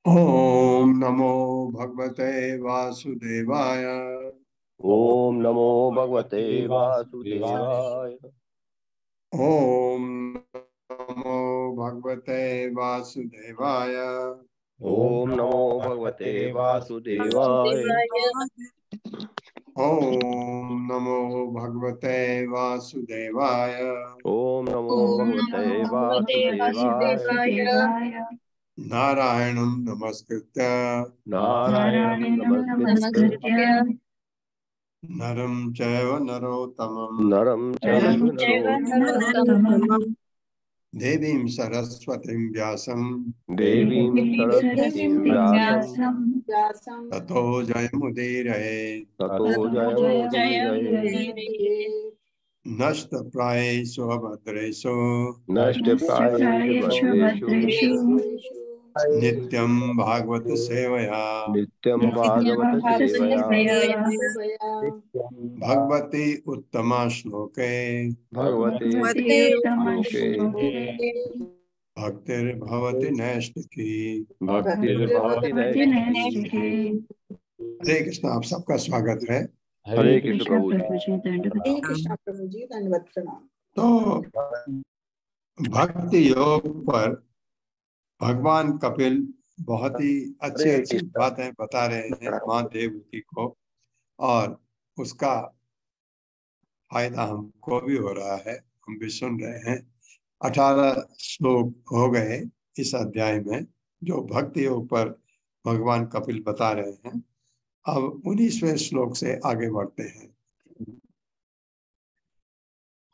ओम नमो भगवते वासुदेवाय। ओम नमो भगवते वासुदेवाय। ओम नमो भगवते वासुदेवाय। ओम नमो भगवते वासुदेवाय। ओम नमो भगवते वासुदेवाय। ओम नमो भगवते वासुदेवाय। नारायणं नमस्कृत्य नारायणं नमस्कृत्य नरं चैव नरोत्तमं नरं चैव नरोत्तमं देवीं सरस्वतीं व्यासं देवीं सरस्वतीं व्यासं ततो जयमुदीरये। ततो जयमुदीरये। नष्टप्रायेषु अभद्रेषु नष्टप्रायेषु भद्रेषु नित्यं भागवत सेवया नित्यं भागवत सेवया भगवती उत्तमा श्लोके भगवते श्लोके भक्तिर्भवति नैष्ठिकी। भक्तिर्भवति नैष्ठिकी। हरे कृष्ण। आप सबका स्वागत है। हरे कृष्ण प्रभु जी। हरे कृष्णा प्रभु जी, दंडवत प्रणाम। तो भक्ति योग पर भगवान कपिल बहुत ही अच्छी अच्छी बातें बता रहे हैं महादेवकी को, और उसका फायदा हमको भी हो रहा है, हम भी सुन रहे हैं। 18 श्लोक हो गए इस अध्याय में जो भक्ति योग पर भगवान कपिल बता रहे हैं। अब 19वें श्लोक से आगे बढ़ते हैं।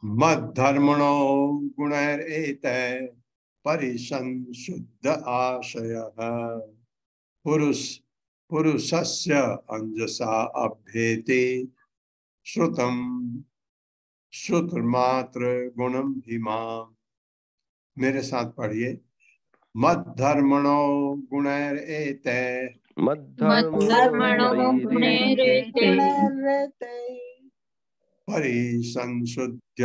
मद्धर्मणो गुणैरेतैः परिसंशुद्ध आशयः पुरुषस्य अंजसा अभ्येति श्रुतम श्रुतमात्र गुणम हिमाम। मेरे साथ पढ़िए। मद्धर्मणो गुणैरेतैः मद्धर्मणो परिसंशुद्ध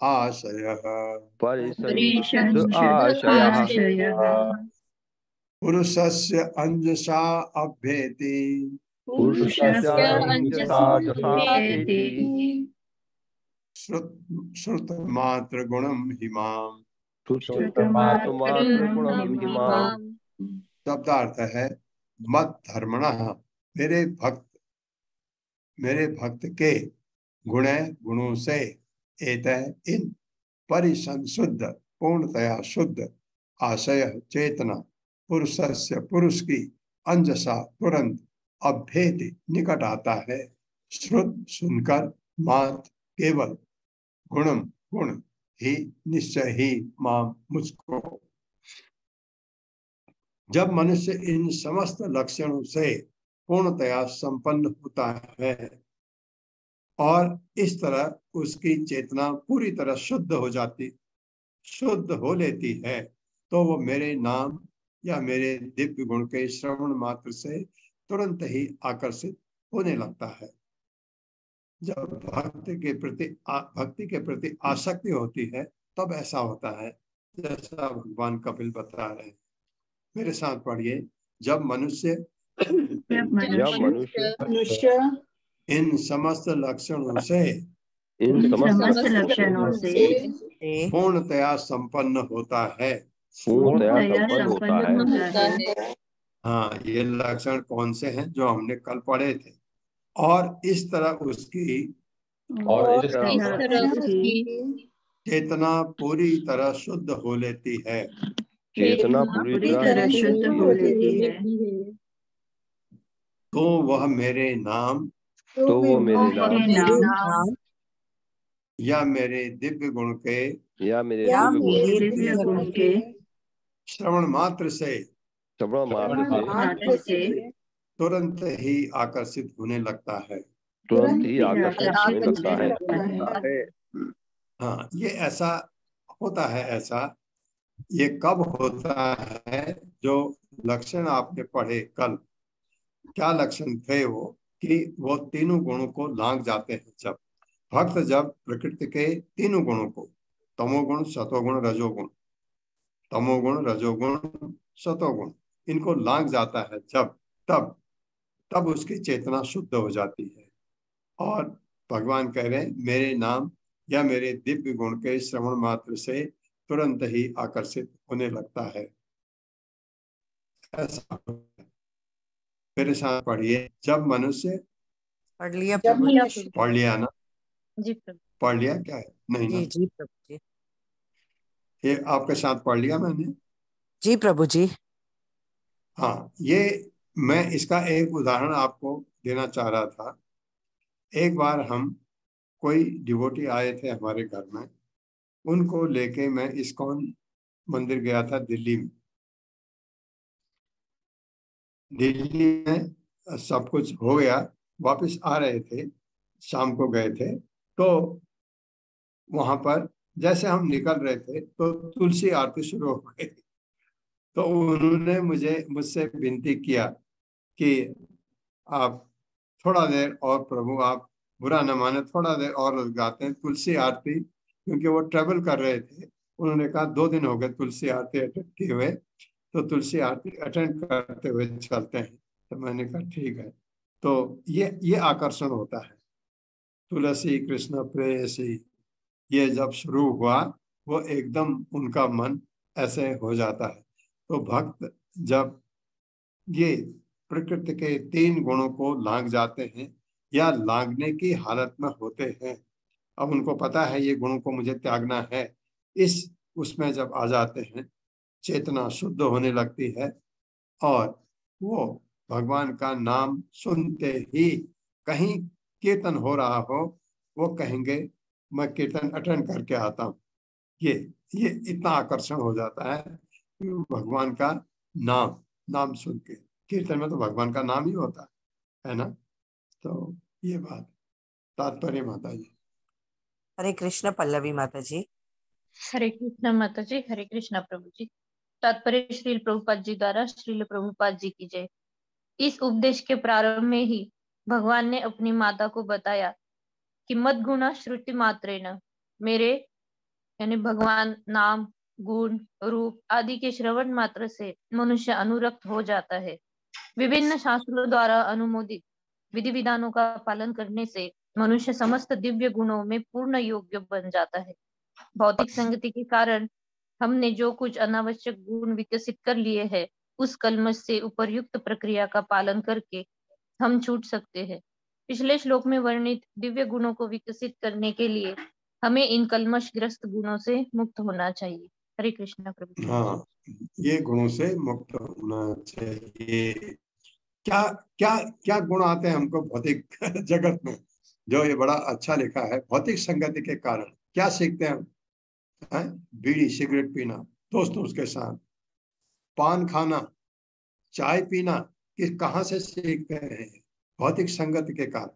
आशयः परिसंशुद्ध आशयः पुरुषस्य अंजसा अभ्येति पुरुषस्य अंजसा अभ्येति श्रुतमात्र गुणम हिमाम। श्रुतमात्र गुणम हिमाम। शब्दार्थ है मत धर्मणः, मेरे भक्त के गुणों से, एतः इन परिसंशुद्ध पूर्णतया शुद्ध आशय चेतना पुरुषस्य पुरुष की अंजसा तुरंत अभेद निकट आता है। श्रुत सुनकर मात केवल गुणम गुण ही निश्चय ही माम मुझको। जब मनुष्य इन समस्त लक्षणों से पूर्णतया संपन्न होता है और इस तरह उसकी चेतना पूरी तरह शुद्ध हो लेती है, तो वो मेरे नाम या मेरे दिव्य गुण के श्रवण मात्र से तुरंत ही आकर्षित होने लगता है। जब भक्ति के प्रति आसक्ति होती है तब ऐसा होता है जैसा भगवान कपिल बता रहे हैं। मेरे साथ पढ़िए। जब मनुष्य इन समस्त लक्षणों से पूर्णतया संपन्न होता है। हाँ, ये लक्षण कौन से हैं जो हमने कल पढ़े थे। और इस तरह उसकी चेतना पूरी तरह शुद्ध हो लेती है। चेतना पूरी तरह शुद्ध हो लेती है, तो वह मेरे नाम या मेरे दिव्य गुण के श्रवण मात्र से तुरंत ही आकर्षित होने लगता है। हाँ, ये ऐसा होता है। ऐसा ये कब होता है? जो लक्षण आपने पढ़े कल, क्या लक्षण थे वो? कि वो तीनों गुणों को लांग जाते हैं। जब भक्त जब प्रकृति के तीनों गुणों को, तमोगुण सतोगुण रजोगुण, तमोगुण रजोगुण सतोगुण, इनको लांग जाता है जब, तब उसकी चेतना शुद्ध हो जाती है। और भगवान कह रहे हैं मेरे नाम या मेरे दिव्य गुण के श्रवण मात्र से तुरंत ही आकर्षित होने लगता है। ऐसा मेरे साथ पढ़िए। जब मनुष्य पढ़ लिया ना? जी प्रभु। पढ़ लिया क्या है? नहीं ना? जी प्रभु जी। ये आपके साथ पढ़ लिया मैंने। जी प्रभु जी। हाँ, ये मैं इसका एक उदाहरण आपको देना चाह रहा था। एक बार हम कोई डिवोटी आए थे हमारे घर में, उनको लेके मैं इस्कॉन मंदिर गया था दिल्ली में। दिल्ली में सब कुछ हो गया, वापस आ रहे थे, शाम को गए थे। तो वहां पर जैसे हम निकल रहे थे तो तुलसी आरती शुरू हो गई। तो उन्होंने मुझसे विनती किया कि आप थोड़ा देर और, प्रभु आप बुरा न माने, थोड़ा देर और गाते हैं तुलसी आरती, क्योंकि वो ट्रेवल कर रहे थे। उन्होंने कहा 2 दिन हो गए तुलसी आरती अटेंड किए हुए, तो तुलसी आरती अटेंड करते हुए चलते हैं। तो मैंने कहा ठीक है। तो ये आकर्षण होता है। तुलसी कृष्ण प्रेयसी, ये जब शुरू हुआ वो एकदम उनका मन ऐसे हो जाता है। तो भक्त जब ये प्रकृति के 3 गुणों को लांग जाते हैं या लांगने की हालत में होते हैं, अब उनको पता है ये गुणों को मुझे त्यागना है, उसमें जब आ जाते हैं, चेतना शुद्ध होने लगती है और वो भगवान का नाम सुनते ही, कहीं कीर्तन हो रहा हो, वो कहेंगे मैं कीर्तन अटेंड करके आता हूँ। ये इतना आकर्षण हो जाता है भगवान का नाम सुन के। कीर्तन में तो भगवान का नाम ही होता है ना? तो ये बात तात्पर्य माता जी। हरे कृष्ण पल्लवी माता जी। हरे कृष्ण माता जी। हरे कृष्ण प्रभु जी। तात्पर्य श्रील प्रभुपाद जी द्वारा श्रील प्रभुपाद जी की जय। इस उपदेश के प्रारंभ में ही भगवान ने अपनी माता को बताया कि मत गुणा श्रुति मात्रेण, मेरे यानी भगवान नाम गुण रूप आदि के श्रवण मात्र से मनुष्य अनुरक्त हो जाता है। विभिन्न शास्त्रों द्वारा अनुमोदित विधि विधानों का पालन करने से मनुष्य समस्त दिव्य गुणों में पूर्ण योग्य बन जाता है। भौतिक संगति के कारण हमने जो कुछ अनावश्यक गुण विकसित कर लिए हैं उस कल्मश से उपर्युक्त प्रक्रिया का पालन करके हम छूट सकते हैं। पिछले श्लोक में वर्णित दिव्य गुणों को विकसित करने के लिए हमें इन कल्मशग्रस्त गुणों से मुक्त होना चाहिए। हरे कृष्णा प्रभु। हाँ, ये गुणों से मुक्त होना चाहिए। क्या क्या क्या गुण आते हैं हमको भौतिक जगत में, जो ये बड़ा अच्छा लिखा है। भौतिक संगति के कारण क्या सीखते हैं हम? बीड़ी सिगरेट पीना दोस्तों के साथ, पान खाना, चाय पीना, कि कहाँ से सीखते हैं? भौतिक संगति के कारण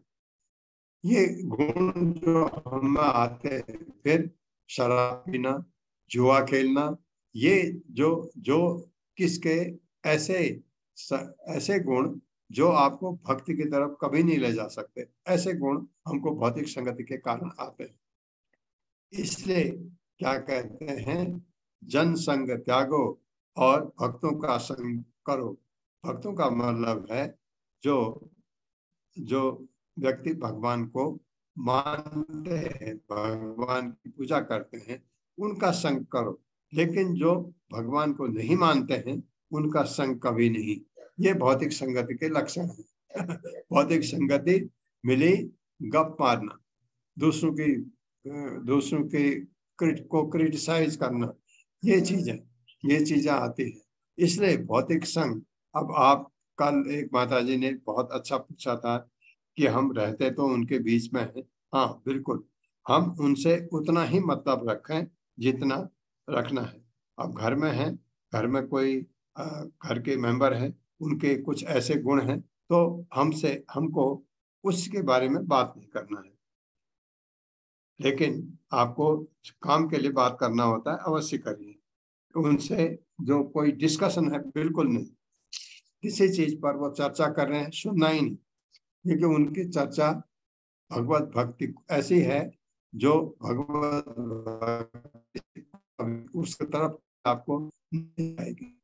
ये गुण जो हमें आते हैं। फिर शराब पीना, जुआ खेलना, ये जो जो किसके ऐसे गुण जो आपको भक्ति की तरफ कभी नहीं ले जा सकते, ऐसे गुण हमको भौतिक संगति के कारण आते हैं। इसलिए क्या कहते हैं, जन संग त्यागो और भक्तों का संग करो। भक्तों का मतलब है जो जो व्यक्ति भगवान को मानते हैं, भगवान की पूजा करते हैं, उनका संग करो। लेकिन जो भगवान को नहीं मानते हैं उनका संग कभी नहीं। ये भौतिक संगति के लक्षण है। भौतिक संगति मिली गप मारना, दूसरों की को क्रिटिसाइज करना, ये चीजें आती है। इसलिए भौतिक संग, अब आप कल एक माताजी ने बहुत अच्छा पूछा था कि हम रहते तो उनके बीच में हैं। हाँ बिल्कुल, हम उनसे उतना ही मतलब रखें जितना रखना है। अब घर में हैं, घर में कोई घर के मेंबर हैं, उनके कुछ ऐसे गुण हैं तो हमको उसके बारे में बात नहीं करना है। लेकिन आपको काम के लिए बात करना होता है, अवश्य करिए। उनसे जो कोई डिस्कशन है बिल्कुल नहीं, किसी चीज पर वो चर्चा कर रहे हैं सुनना ही नहीं, क्योंकि उनकी चर्चा भगवत भक्ति ऐसी है जो भगवत उसकी तरफ आपको नहीं आएगी।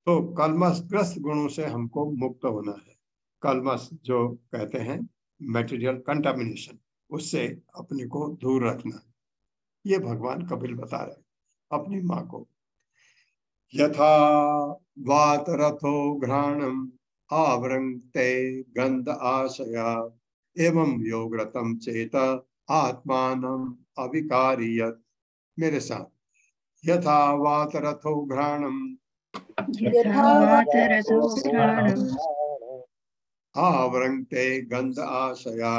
तो कल्मशग्रस्त गुणों से हमको मुक्त होना है। कल्मश जो कहते हैं मटेरियल कंटामिनेशन, उससे अपने को दूर रखना है। ये भगवान कपिल बता रहे अपनी माँ को। यथा वातरथो घ्राणम आवृंक्ते गंध आशया एवं योगरतम चेत आत्मानम अविकारियत। मेरे साथ, यथा वातरथो घ्राणम आवृंक्ते गंध आशया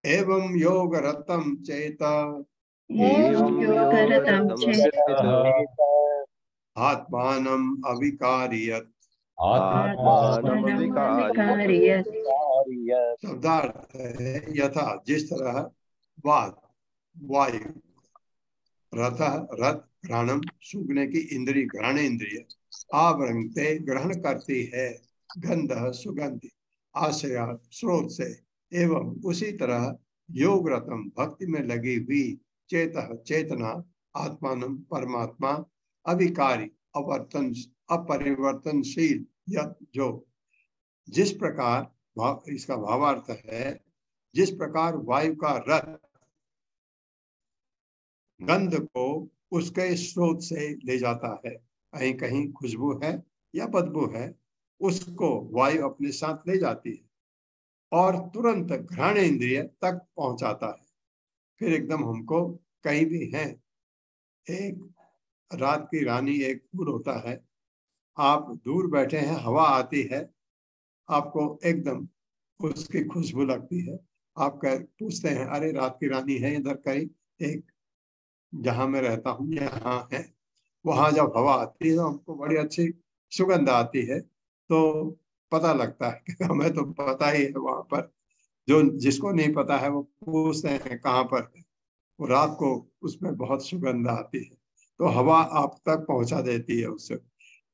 एवं योगरतम चेत आत्मानम अविकारियत। शब्दार्थ है यथा, जिस तरह वात वायु, रथ घ्राणम सूंघने की इंद्रिय, घ्राण इंद्रिय, आवृंगते ग्रहण करती है, गंध सुगंधि, आशया स्रोत से, एवं उसी तरह योग रतम भक्ति में लगी हुई चेतना आत्मानम परमात्मा अविकारी अपरिवर्तनशील, जो जिस प्रकार इसका भावार्थ है, जिस प्रकार वायु का रथ गंध को उसके स्रोत से ले जाता है, कहीं कहीं खुशबू है या बदबू है, उसको वायु अपने साथ ले जाती है और तुरंत घ्राण इंद्रिय तक पहुंचाता है। फिर एकदम हमको कहीं भी है, एक रात की रानी एक फूल होता है, आप दूर बैठे हैं, हवा आती है, आपको एकदम उसकी खुशबू लगती है, आप पूछते हैं अरे रात की रानी है इधर कहीं, एक जहां मैं रहता हूँ यहाँ है। वहां जब हवा आती है तो हमको बड़ी अच्छी सुगंध आती है, तो पता लगता है कि हमें तो पता ही है वहां पर, जो जिसको नहीं पता है वो पूछते हैं कहाँ पर है, वो रात को उसमें बहुत सुगंध आती है, तो हवा आप तक पहुंचा देती है उससे।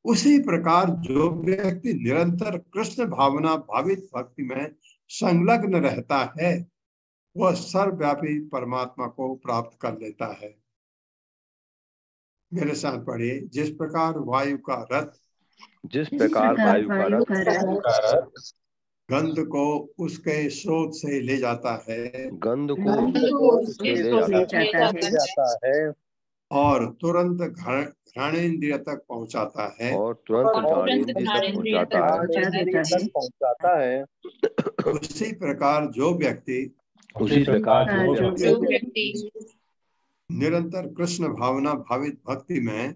उसी प्रकार जो व्यक्ति निरंतर कृष्ण भावना भावित भक्ति में संलग्न रहता है, वह सर्वव्यापी परमात्मा को प्राप्त कर लेता है। मेरे साथ पढ़िए, जिस प्रकार वायु का रथ गंध को उसके स्रोत से ले जाता है, और तुरंत घ्राणेन्द्रिय तक पहुंचाता है। और तुरंत घ्राणेन्द्रिय तक पहुंचाता है। उसी प्रकार जो व्यक्ति निरंतर कृष्ण भावना भावित भक्ति में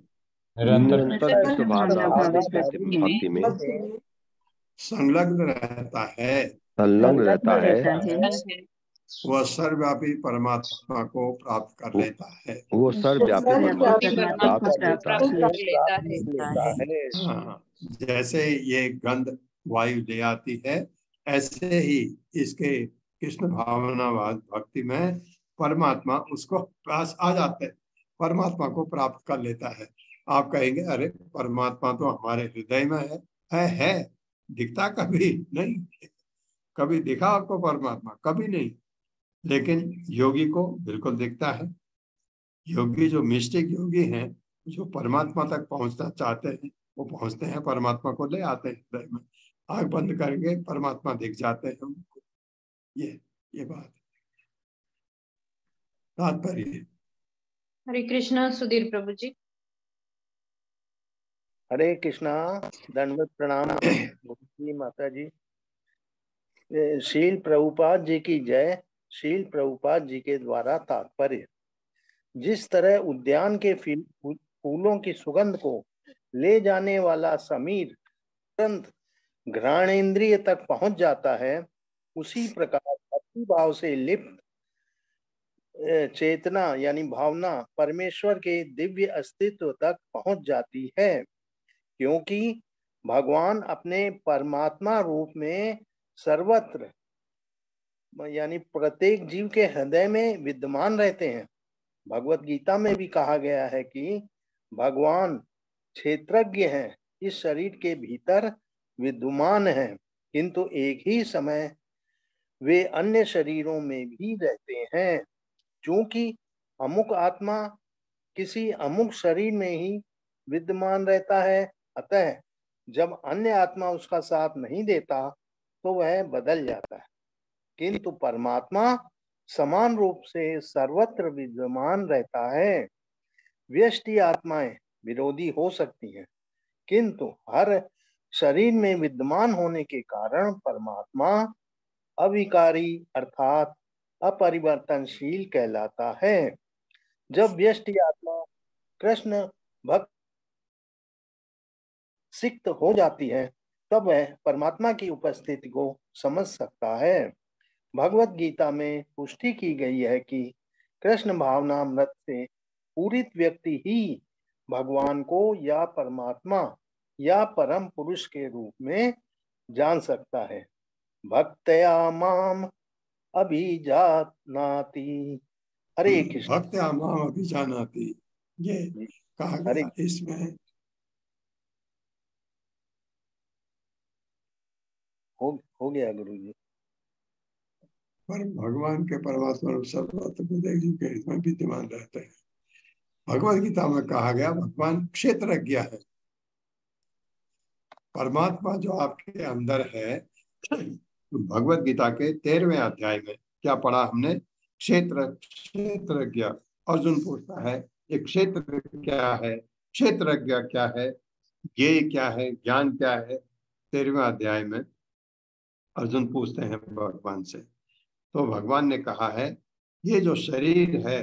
संलग्न रहता है, वह सर्वव्यापी परमात्मा को प्राप्त कर लेता है। वो सर्वव्यापी परमात्मा को प्राप्त कर लेता है। हाँ, जैसे ये गंध वायु ले आती है, ऐसे ही इसके कृष्ण भावनावाद भक्ति में परमात्मा उसको पास आ जाते हैं, परमात्मा को प्राप्त कर लेता है। आप कहेंगे अरे परमात्मा तो हमारे हृदय में है, दिखता कभी नहीं, कभी दिखा आपको परमात्मा? कभी नहीं। लेकिन योगी को बिल्कुल दिखता है। योगी जो मिस्टिक योगी हैं, जो परमात्मा तक पहुंचना चाहते हैं, वो पहुंचते हैं, परमात्मा को ले आते हैं हृदय में, आंख बंद करके परमात्मा दिख जाते हैं उनको। ये बात तात्पर्य। हरे कृष्णा सुधीर प्रभु जी। हरे कृष्णा, दंडवत प्रणाम माता जी। शील प्रभुपाद जी की जय। शील प्रभुपाद जी के द्वारा तात्पर्य। जिस तरह उद्यान के फूलों की सुगंध को ले जाने वाला समीर तुरंत घ्राणेन्द्रिय तक पहुंच जाता है, उसी प्रकार भक्ति भाव से लिप्त चेतना यानी भावना परमेश्वर के दिव्य अस्तित्व तक पहुंच जाती है, क्योंकि भगवान अपने परमात्मा रूप में सर्वत्र यानी प्रत्येक जीव के हृदय में विद्यमान रहते हैं। भगवत गीता में भी कहा गया है कि भगवान क्षेत्रज्ञ हैं, इस शरीर के भीतर विद्यमान हैं, किंतु एक ही समय वे अन्य शरीरों में भी रहते हैं। क्योंकि अमुक आत्मा किसी अमुक शरीर में ही विद्यमान रहता है, अतः जब अन्य आत्मा उसका साथ नहीं देता तो वह बदल जाता है, किंतु परमात्मा समान रूप से सर्वत्र विद्यमान रहता है। व्यष्टि आत्माएं विरोधी हो सकती हैं, किंतु हर शरीर में विद्यमान होने के कारण परमात्मा अविकारी अर्थात अपरिवर्तनशील कहलाता है। जब व्यष्टि आत्मा कृष्ण भक्त सिक्त हो जाती है, तब वह परमात्मा की उपस्थिति को समझ सकता है। भगवत गीता में पुष्टि की गई है कि कृष्ण भावनामृत से पूरित व्यक्ति ही भगवान को या परमात्मा या परम पुरुष के रूप में जान सकता है। भक्तया माम अभिजानाति। हरे कृष्ण। भक्तया माम अभिजानाति, ये कहा गया इसमें। हो गया गुरु जी। पर भगवान के परमात्मा सर्वत्र इसमें विद्यमान रहते हैं। भगवत गीता में कहा गया भगवान क्षेत्रज्ञ है। परमात्मा जो आपके अंदर है, भगवत गीता के 13वें अध्याय में क्या पढ़ा हमने? क्षेत्रज्ञ। अर्जुन पूछता है ये क्षेत्र क्या है, क्षेत्रज्ञ क्या है, ये क्या है, ज्ञान क्या है? 13वें अध्याय में अर्जुन पूछते हैं भगवान से। तो भगवान ने कहा है ये जो शरीर है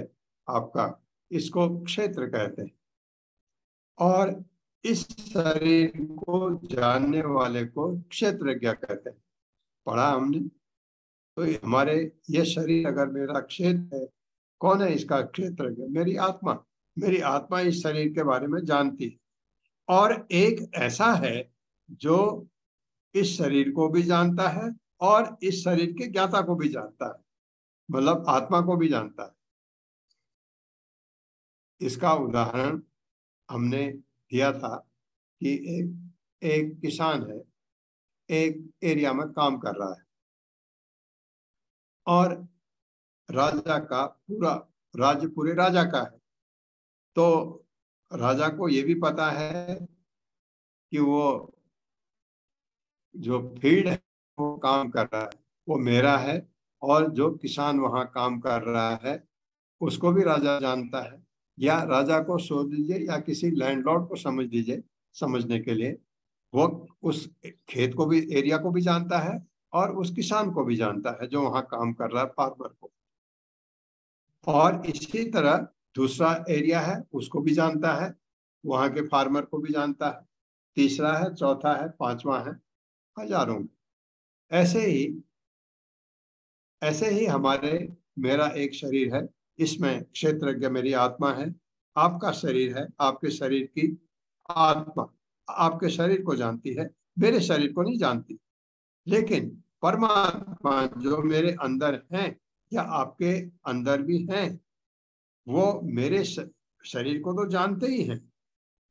आपका, इसको क्षेत्र कहते हैं, और इस शरीर को जानने वाले को क्षेत्रज्ञ कहते हैं। पढ़ा हमने। तो हमारे ये शरीर अगर मेरा क्षेत्र है, कौन है इसका क्षेत्रज्ञ? मेरी आत्मा। मेरी आत्मा इस शरीर के बारे में जानती है, और एक ऐसा है जो इस शरीर को भी जानता है और इस शरीर के ज्ञाता को भी जानता है, मतलब आत्मा को भी जानता है। इसका उदाहरण हमने दिया था कि एक किसान है, एक एरिया में काम कर रहा है, और राजा का पूरा राज्य पूरे राजा का है। तो राजा को ये भी पता है कि वो जो फील्ड है वो काम कर रहा है वो मेरा है, और जो किसान वहां काम कर रहा है उसको भी राजा जानता है। या राजा को सोच लीजिए या किसी लैंडलॉर्ड को समझ लीजिए, समझने के लिए वो उस खेत को भी, एरिया को भी जानता है और उस किसान को भी जानता है जो वहां काम कर रहा है, फार्मर को। और इसी तरह दूसरा एरिया है, उसको भी जानता है, वहां के फार्मर को भी जानता है, तीसरा है, चौथा है, पांचवा है, हजारों। ऐसे ही हमारे, मेरा एक शरीर है, इसमें क्षेत्रज्ञ मेरी आत्मा है, आपका शरीर है, आपके शरीर की आत्मा आपके शरीर को जानती है, मेरे शरीर को नहीं जानती। लेकिन परमात्मा जो मेरे अंदर हैं या आपके अंदर भी हैं, वो मेरे शरीर को तो जानते ही हैं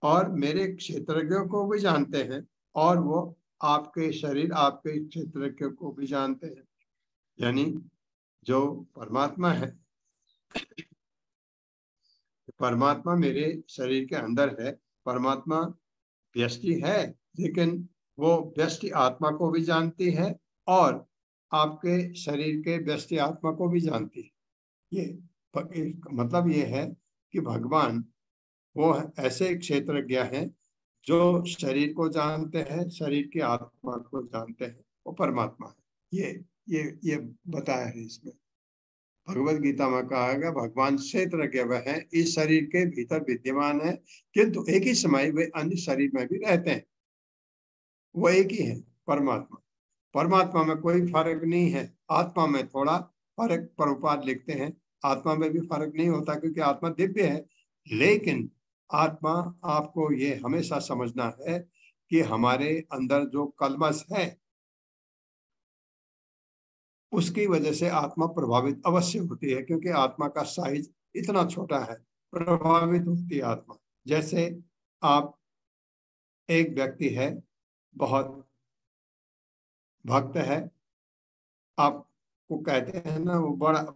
और मेरे क्षेत्रज्ञ को भी जानते हैं, और वो आपके शरीर, आपके क्षेत्रज्ञ को भी जानते हैं। यानी जो परमात्मा है, परमात्मा मेरे शरीर के अंदर है, परमात्मा व्यष्टि है, लेकिन वो व्यष्टि आत्मा को भी जानती है और आपके शरीर के व्यष्टि आत्मा को भी जानती है। ये मतलब ये है कि भगवान वो ऐसे क्षेत्रज्ञ हैं जो शरीर को जानते हैं, शरीर की आत्मा को जानते हैं, वो परमात्मा है। ये बताया है इसमें। भगवत गीता में कहा गया भगवान क्षेत्रज्ञ वह है, इस शरीर के भीतर विद्यमान है, किंतु एक ही समय वे अन्य शरीर में भी रहते हैं। वो एक ही है परमात्मा। परमात्मा में कोई फर्क नहीं है, आत्मा में थोड़ा फर्क प्रभुपाद लिखते हैं, आत्मा में भी फर्क नहीं होता क्योंकि आत्मा दिव्य है। लेकिन आत्मा, आपको ये हमेशा समझना है कि हमारे अंदर जो कलमश है उसकी वजह से आत्मा प्रभावित अवश्य होती है, क्योंकि आत्मा का साइज इतना छोटा है, प्रभावित होती है आत्मा। जैसे आप, एक व्यक्ति है, बहुत भक्त है, आपको कहते हैं ना वो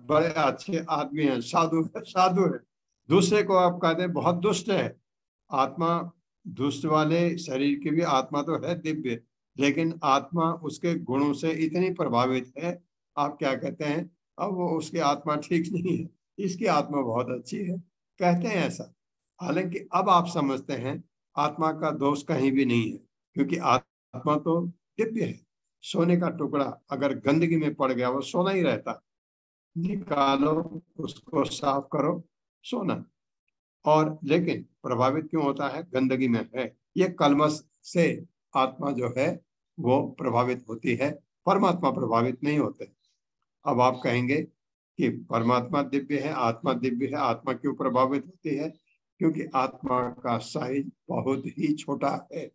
बड़े अच्छे आदमी है, साधु है। दूसरे को आप कहते हैं बहुत दुष्ट है। आत्मा, दुष्ट वाले शरीर की भी आत्मा तो है दिव्य, लेकिन आत्मा उसके गुणों से इतनी प्रभावित है, आप क्या कहते हैं, अब वो उसकी आत्मा ठीक नहीं है, इसकी आत्मा बहुत अच्छी है, कहते हैं ऐसा। हालांकि अब आप समझते हैं आत्मा का दोष कहीं भी नहीं है, क्योंकि आत्मा तो दिव्य है। सोने का टुकड़ा अगर गंदगी में पड़ गया वो सोना ही रहता, निकालो उसको, साफ करो, सोना। और लेकिन प्रभावित क्यों होता है, गंदगी में है। ये कलमश से आत्मा जो है वो प्रभावित होती है, परमात्मा प्रभावित नहीं होते। अब आप कहेंगे कि परमात्मा दिव्य है, आत्मा दिव्य है, आत्मा क्यों प्रभावित होती है? क्योंकि आत्मा का साइज बहुत ही छोटा है।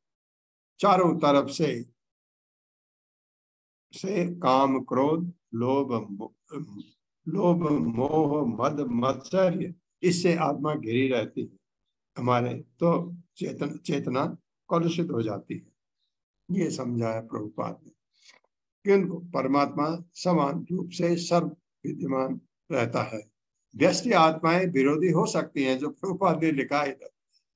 चारों तरफ से काम, क्रोध, लोभ, मोह, मद, मत्सर्य, इससे आत्मा घिरी रहती है हमारे, तो चेतना कलुषित हो जाती है। ये समझाया प्रभुपाद ने। किंतु परमात्मा समान रूप से सर्व विद्यमान रहता है। व्यष्टि आत्माएं विरोधी हो सकती हैं, जो प्रभुपाद ने लिखा है,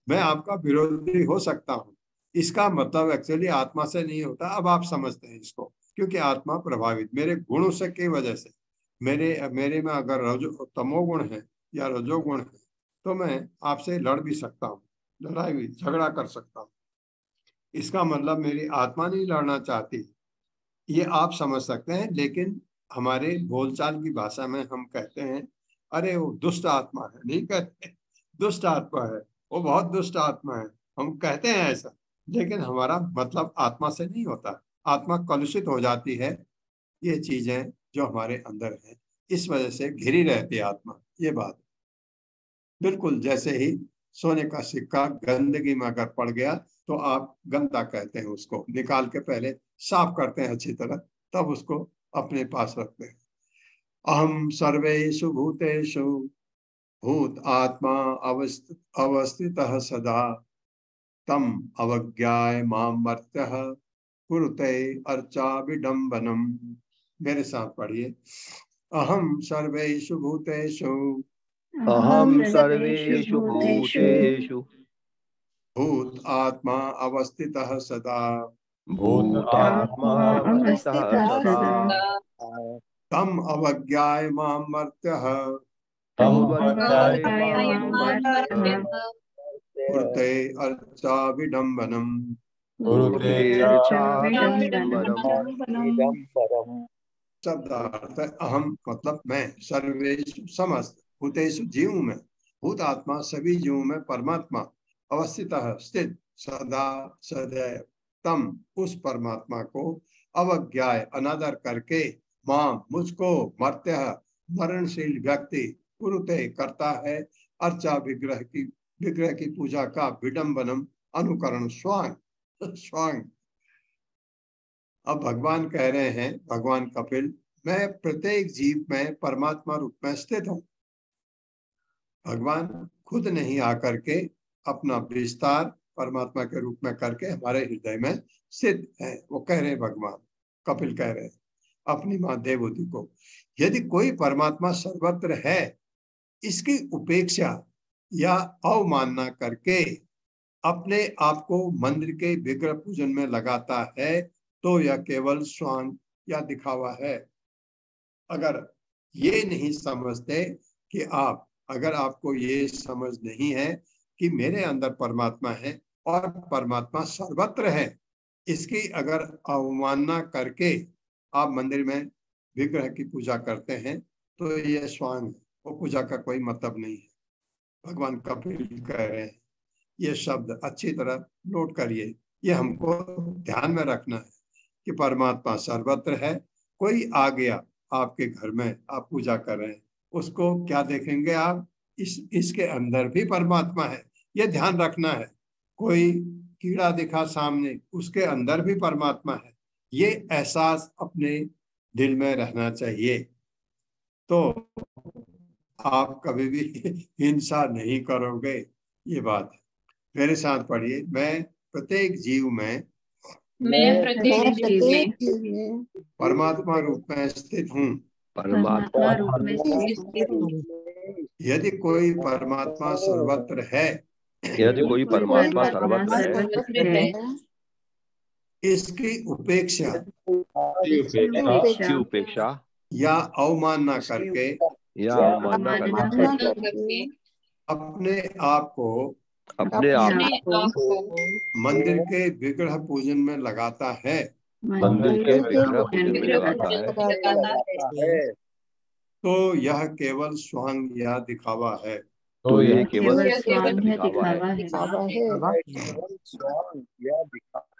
मैं आपका विरोधी हो सकता हूँ, इसका मतलब एक्चुअली आत्मा से नहीं होता। अब आप समझते हैं इसको, क्योंकि आत्मा प्रभावित मेरे गुणों से की वजह से, मेरे में अगर तमोगुण है या रजोगुण है तो मैं आपसे लड़ भी सकता हूँ, लड़ाई भी, झगड़ा कर सकता हूँ। इसका मतलब मेरी आत्मा नहीं लड़ना चाहती, ये आप समझ सकते हैं। लेकिन हमारे बोलचाल की भाषा में हम कहते हैं अरे वो दुष्ट आत्मा है, नहीं कहते दुष्ट आत्मा है, वो बहुत दुष्ट आत्मा है, हम कहते हैं ऐसा, लेकिन हमारा मतलब आत्मा से नहीं होता। आत्मा कलुषित हो जाती है, ये चीजें जो हमारे अंदर है, इस वजह से घिरी रहती है आत्मा। ये बात बिल्कुल जैसे ही सोने का सिक्का गंदगी में अगर पड़ गया तो आप गंदा कहते हैं, उसको निकाल के पहले साफ करते हैं अच्छी तरह, तब उसको अपने पास रखते हैं। अहम सर्वेषु भूतेषु भूत आत्मा अवस्थितः सदा तम अवज्ञाय माम मर्त्यः कुरुते अर्चा विडम्बनम। मेरे साथ पढ़िए। अहम सर्वेषु भूतेषु अहम सर्वेषु भूतेषु भूत आत्मा अवस्थितः सदा भूतात्मा अवस्थितः सदा तम अवज्ञाय मां मर्त्यः कुरुते अर्चा विडम्बनम शब्दार्थ है अहम मतलब मैं, सर्वेषु समस्त, भूतेषु जीव में, भूत आत्मा सभी जीवों में परमात्मा, अवस्थितः स्थित, सदा सदैव, तम उस परमात्मा को, अवज्ञाय अनादर करके, मां मुझको, मर्त्य मरणशील व्यक्ति, कुरुते करता है, अर्चा विग्रह की पूजा का, विडम्बनम अनुकरण, स्वांग स्वांग। अब भगवान कह रहे हैं, भगवान कपिल, मैं प्रत्येक जीव में परमात्मा रूप में स्थित हूं। भगवान खुद नहीं आकर के अपना विस्तार परमात्मा के रूप में करके हमारे हृदय में स्थित है। वो कह रहे हैं, भगवान कपिल कह रहे हैं अपनी मां देवहूति को, यदि कोई परमात्मा सर्वत्र है, इसकी उपेक्षा या अवमानना करके अपने आप को मंदिर के विग्रह पूजन में लगाता है, तो यह केवल स्वांग या दिखावा है। अगर ये नहीं समझते कि अगर आपको ये समझ नहीं है कि मेरे अंदर परमात्मा है और परमात्मा सर्वत्र है, इसकी अगर अवमानना करके आप मंदिर में विग्रह की पूजा करते हैं, तो ये स्वांग है, वो पूजा का कोई मतलब नहीं है। भगवान कपिल कह रहे हैं, ये शब्द अच्छी तरह नोट करिए, ये हमको ध्यान में रखना है कि परमात्मा सर्वत्र है। कोई आ गया आपके घर में, आप पूजा कर रहे हैं, उसको क्या देखेंगे आप, इसके अंदर भी परमात्मा है, ये ध्यान रखना है। कोई कीड़ा दिखा सामने, उसके अंदर भी परमात्मा है, ये एहसास अपने दिल में रहना चाहिए। तो आप कभी भी हिंसा नहीं करोगे, ये बात है। मेरे साथ पढ़िए, मैं प्रत्येक जीव में परमात्मा रूप में स्थित हूँ। परमात्मा रूप में स्थित हूँ। यदि कोई परमात्मा सर्वत्र है, यदि कोई परमात्मा सर्वत्र है, इसकी उपेक्षा या अवमानना करके अपने आप को मंदिर के विग्रह पूजन में लगाता है, तो यह केवल स्वांग या दिखावा है। तो यह केवल दिखावा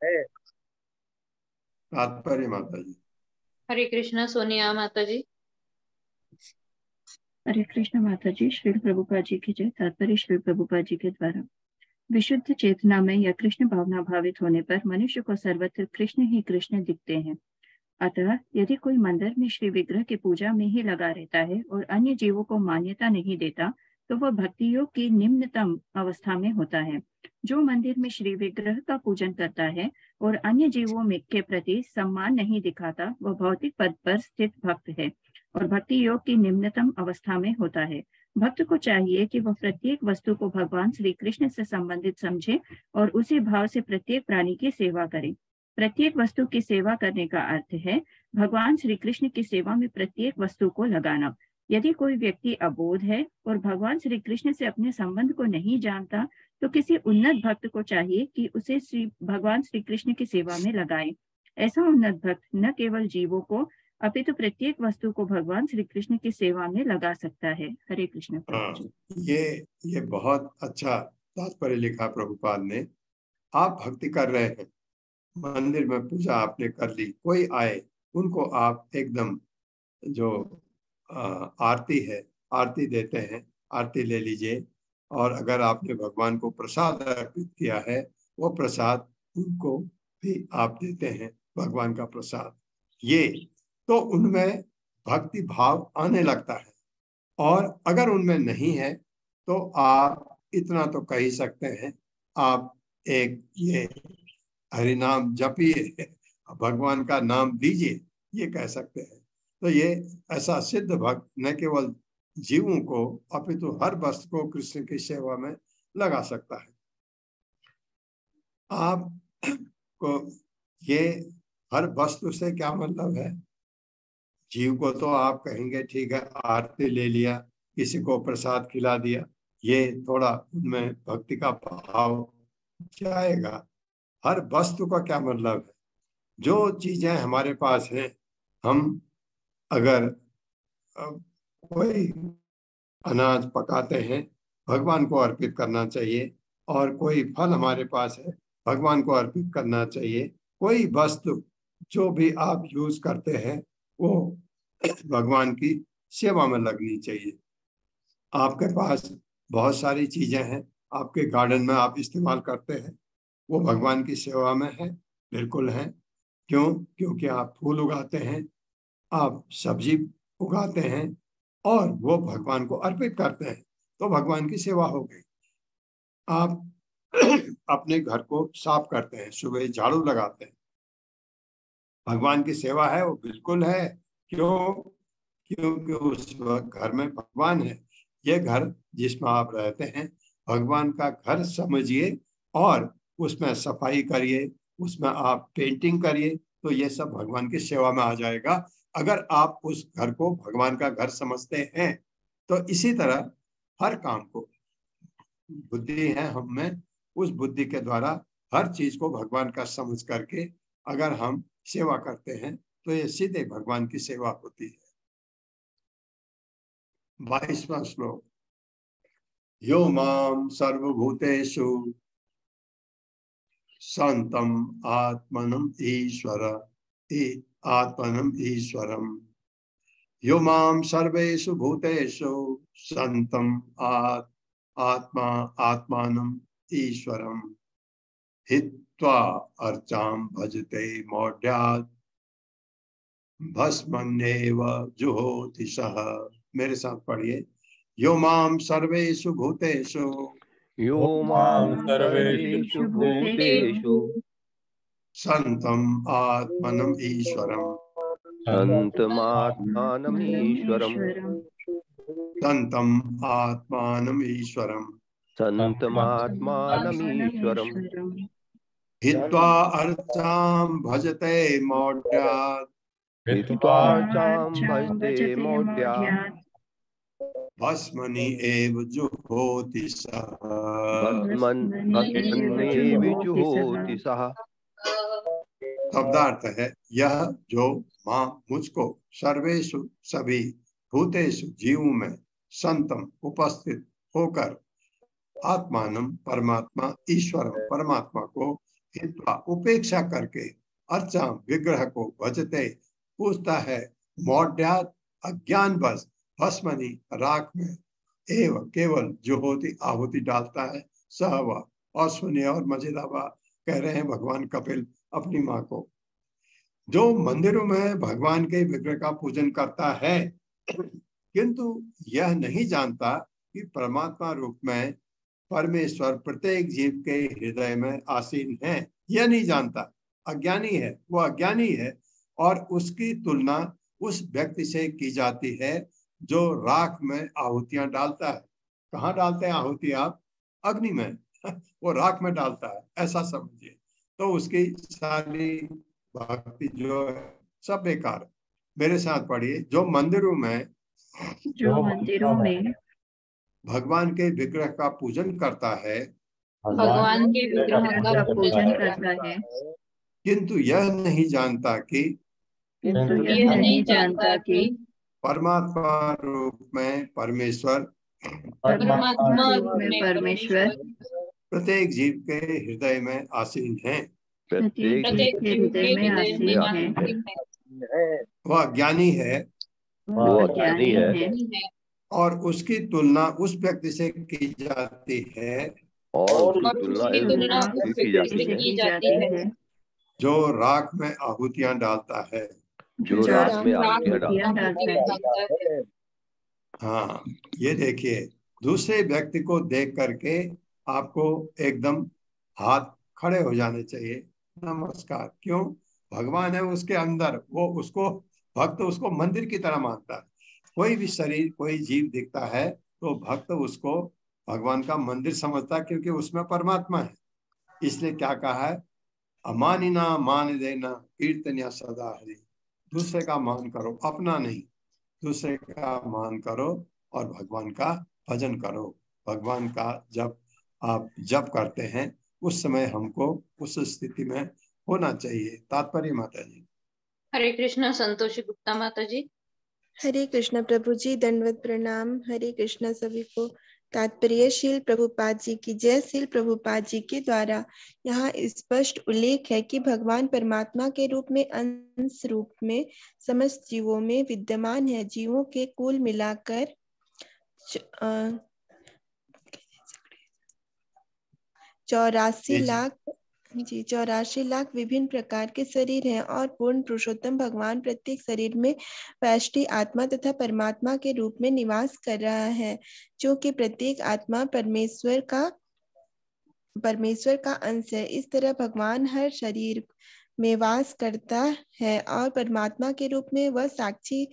है। तात्पर्य माता जी। हरे कृष्णा सोनिया माता जी। हरे कृष्ण माता जी। श्री प्रभुपाद जी की जय। तात्पर्य श्री प्रभुपाद जी के द्वारा, विशुद्ध चेतना में या कृष्ण भावना भावित होने पर मनुष्य को सर्वत्र कृष्ण ही कृष्ण दिखते हैं। अतः यदि कोई मंदिर में श्री विग्रह की पूजा में ही लगा रहता है और अन्य जीवों को मान्यता नहीं देता, तो वह भक्ति योग की निम्नतम अवस्था में होता है। जो मंदिर में श्री विग्रह का पूजन करता है और अन्य जीवों में के प्रति सम्मान नहीं दिखाता, वह भौतिक पद पर स्थित भक्त है और भक्ति योग की निम्नतम अवस्था में होता है। भक्त को चाहिए कि वह प्रत्येक वस्तु को भगवान श्री कृष्ण से संबंधित समझे और उसी भाव से प्रत्येक प्राणी की सेवा करे। प्रत्येक वस्तु की सेवा करने का अर्थ है भगवान श्री कृष्ण की सेवा में प्रत्येक वस्तु को लगाना। यदि कोई व्यक्ति अबोध है और भगवान श्री कृष्ण से अपने संबंध को नहीं जानता, तो किसी उन्नत भक्त को चाहिए कि उसे भगवान श्री कृष्ण की सेवा में लगाए। ऐसा उन्नत भक्त न केवल जीवों को अपितु प्रत्येक वस्तु को भगवान श्री कृष्ण की सेवा में लगा सकता है। हरे कृष्ण। ये बहुत अच्छा तात्पर्य लिखा प्रभुपाद ने। आप भक्ति कर रहे हैं, मंदिर में पूजा आपने कर ली, कोई आए, उनको आप एकदम जो आरती है, आरती देते हैं, आरती ले लीजिए। और अगर आपने भगवान को प्रसाद अर्पित किया है, वो प्रसाद उनको भी आप देते हैं, भगवान का प्रसाद। ये तो उनमें भक्ति भाव आने लगता है। और अगर उनमें नहीं है, तो आप इतना तो कह ही सकते हैं, आप एक ये हरिनाम जपिए, भगवान का नाम दीजिए, ये कह सकते हैं। तो ये ऐसा सिद्ध भक्त न केवल जीवों को अपितु हर वस्तु को कृष्ण की सेवा में लगा सकता है। आप को ये हर वस्तु से क्या मतलब है? जीव को तो आप कहेंगे ठीक है, आरती ले लिया, किसी को प्रसाद खिला दिया, ये थोड़ा उनमें भक्ति का भाव जाएगा। हर वस्तु का क्या मतलब है, जो चीजें हमारे पास हैं, हम अगर कोई अनाज पकाते हैं, भगवान को अर्पित करना चाहिए, और कोई फल हमारे पास है, भगवान को अर्पित करना चाहिए। कोई वस्तु जो भी आप यूज करते हैं वो भगवान की सेवा में लगनी चाहिए। आपके पास बहुत सारी चीजें हैं, आपके गार्डन में आप इस्तेमाल करते हैं, वो भगवान की सेवा में है, बिल्कुल है। क्यों? क्योंकि आप फूल उगाते हैं, आप सब्जी उगाते हैं और वो भगवान को अर्पित करते हैं, तो भगवान की सेवा हो गई। आप अपने घर को साफ करते हैं, सुबह झाड़ू लगाते हैं, भगवान की सेवा है, वो बिल्कुल है। क्यों? क्योंकि उस घर में भगवान है। ये घर जिसमें आप रहते हैं, भगवान का घर समझिए और उसमें सफाई करिए, उसमें आप पेंटिंग करिए, तो ये सब भगवान की सेवा में आ जाएगा, अगर आप उस घर को भगवान का घर समझते हैं। तो इसी तरह हर काम को, बुद्धि है हम में, उस बुद्धि के द्वारा हर चीज को भगवान का समझ करके अगर हम सेवा करते हैं, तो ये सीधे भगवान की सेवा होती है। 22वां श्लोक। यो माम सर्वभूतेषु संतम आत्मनम ईश्वरम यो माम सर्वेषु भूतेषु संतम आत्मानम ईश्वरम हित्वा अर्चाम भजते मौढ़्यात् भस्मन्नेव जुहोति सः। मेरे साथ पढ़िए। यो माम सर्वेषु भूतेषु यो मां सर्वेषु भूतेषु संतम आत्मनम ईश्वरम संतमात्मानमीश्वरम् संतम आत्मानम ईश्वरम संतमात्मानमीश्वरम् हित्वा अर्चाम भजते मौढ़्यात् हित्वा चां भजते मौढ़्यात् भस्मनि एव जुहोति सः। भस्मन्नेव जुहोति सः। शब्दार्थ है, यह जो मां मुझको सर्वेषु सभी भूतेषु जीवों में संतम उपस्थित होकर आत्मानम परमात्मा ईश्वरम परमात्मा को हित्वा उपेक्षा करके अर्चा विग्रह को भजते पूछता है मौढ़्यात् अज्ञान बस भस्मनि राख में एव केवल जो होती आहुति डालता है सह वह। और सुनिए और मजेदार बात कह रहे हैं भगवान कपिल अपनी माँ को, जो मंदिरों में भगवान के विग्रह का पूजन करता है किंतु यह नहीं जानता कि परमात्मा रूप में परमेश्वर प्रत्येक जीव के हृदय में आसीन है, यह नहीं जानता, अज्ञानी है, वो अज्ञानी है। और उसकी तुलना उस व्यक्ति से की जाती है जो राख में आहुतियां डालता है। कहाँ डालते हैं आहुति आप? अग्नि में वो राख में डालता है, ऐसा समझिए। तो उसकी सारी भक्ति जो है सब बेकार है। मेरे साथ पढ़िए। जो मंदिरों में भगवान के विग्रह का पूजन करता है, भगवान के विग्रह का पूजन करता है, किंतु यह नहीं जानता कि परमात्मा रूप में परमेश्वर प्रत्येक जीव के हृदय में आसीन है, प्रत्येक हृदय में आसीन है। वह अज्ञानी है, वो अज्ञानी है और उसकी तुलना उस व्यक्ति से की जाती है, और उसकी तुलना उससे की जाती है जो राख में आहुतियां डालता है, जो राख में आहुतियां डालता है। हाँ, ये देखिए, दूसरे व्यक्ति को देख करके आपको एकदम हाथ खड़े हो जाने चाहिए, नमस्कार। क्यों? भगवान है उसके अंदर, वो उसको भक्त उसको मंदिर की तरह मानता है। कोई भी शरीर कोई जीव दिखता है तो भक्त उसको भगवान का मंदिर समझता है, क्योंकि उसमें परमात्मा है। इसलिए क्या कहा है? अमानिना मान देना कीर्तनिया सदा हरि। दूसरे का मान करो, अपना नहीं, दूसरे का मान करो, और भगवान का भजन करो। भगवान का जब आप जप करते हैं उस समय हमको उस स्थिति में होना चाहिए। तात्पर्य माता जी। हरे कृष्णा संतोषी गुप्ता माता जी। हरे कृष्णा प्रभु जी, दंडवत प्रणाम। हरे कृष्णा सभी को। तात्पर्य शील प्रभुपाद जी की जय। शील प्रभुपाद जी के द्वारा यहाँ स्पष्ट उल्लेख है कि भगवान परमात्मा के रूप में अंश रूप में समस्त जीवों में विद्यमान है। जीवों के कुल मिलाकर 84 लाख विभिन्न प्रकार के शरीर हैं और पूर्ण पुरुषोत्तम भगवान प्रत्येक शरीर में वैष्टि आत्मा तथा परमात्मा के रूप में निवास कर रहा है, जो कि प्रत्येक आत्मा परमेश्वर का अंश है। इस तरह भगवान हर शरीर में वास करता है और परमात्मा के रूप में वह साक्षी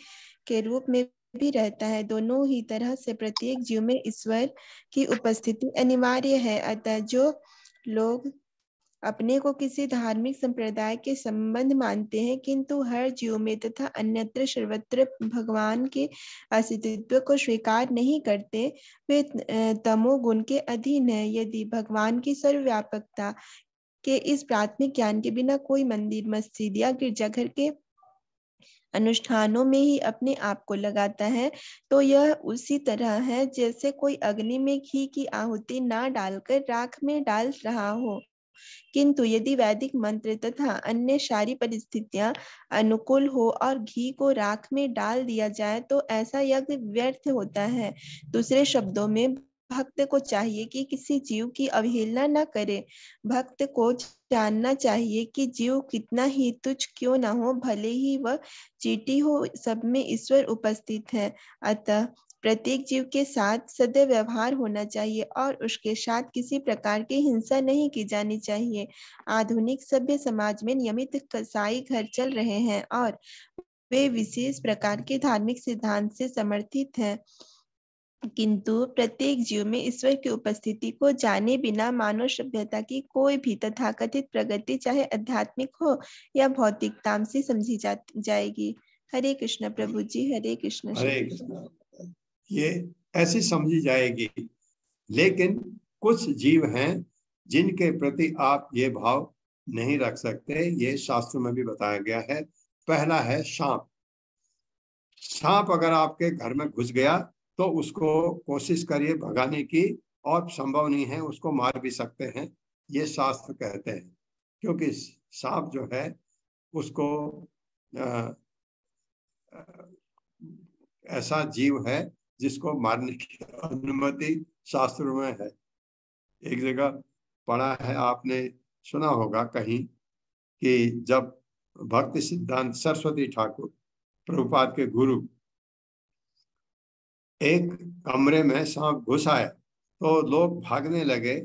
के रूप में भी रहता है। दोनों ही तरह से प्रत्येक जीव में ईश्वर की उपस्थिति अनिवार्य है। अतः जो लोग अपने को किसी धार्मिक संप्रदाय के संबंध मानते हैं किंतु हर जीव में तथा अन्यत्र सर्वत्र भगवान के अस्तित्व को स्वीकार नहीं करते, वे तमोगुण के अधीन है। यदि भगवान की सर्वव्यापकता के इस प्राथमिक ज्ञान के बिना कोई मंदिर, मस्जिद या गिरजाघर के अनुष्ठानों में ही अपने आप को लगाता है, तो यह उसी तरह है जैसे कोई अग्नि में घी की आहुति ना डालकर राख में डाल रहा हो। किंतु यदि वैदिक मंत्र तथा अन्य सारी परिस्थितियां अनुकूल हो और घी को राख में डाल दिया जाए तो ऐसा यज्ञ व्यर्थ होता है। दूसरे शब्दों में भक्त को चाहिए कि किसी जीव की अवहेलना न करे। भक्त को जानना चाहिए कि जीव कितना ही तुच्छ क्यों न हो, भले ही वह चींटी हो, सब में ईश्वर उपस्थित है। अतः प्रत्येक जीव के साथ सदैव व्यवहार होना चाहिए और उसके साथ किसी प्रकार की हिंसा नहीं की जानी चाहिए। आधुनिक सभ्य समाज में नियमित कसाई घर चल रहे हैं और वे विशेष प्रकार के धार्मिक सिद्धांत से समर्थित हैं, किंतु प्रत्येक जीव में ईश्वर की उपस्थिति को जाने बिना मानव सभ्यता की कोई भी तथाकथित प्रगति, चाहे आध्यात्मिक हो या भौतिक, तामसी समझी जाएगी। हरे कृष्ण प्रभु जी। हरे कृष्ण। हरे कृष्ण। ये ऐसी समझी जाएगी, लेकिन कुछ जीव हैं जिनके प्रति आप ये भाव नहीं रख सकते। ये शास्त्रों में भी बताया गया है। पहला है सांप। सांप अगर आपके घर में घुस गया तो उसको कोशिश करिए भगाने की, और संभव नहीं है, उसको मार भी सकते हैं, ये शास्त्र कहते हैं। क्योंकि सांप जो है उसको ऐसा जीव है जिसको मारने की अनुमति शास्त्रों में है। एक जगह पढ़ा है, आपने सुना होगा कहीं, कि जब भक्ति सिद्धांत सरस्वती ठाकुर प्रभुपाद के गुरु एक कमरे में सांप घुस आया तो लोग भागने लगे।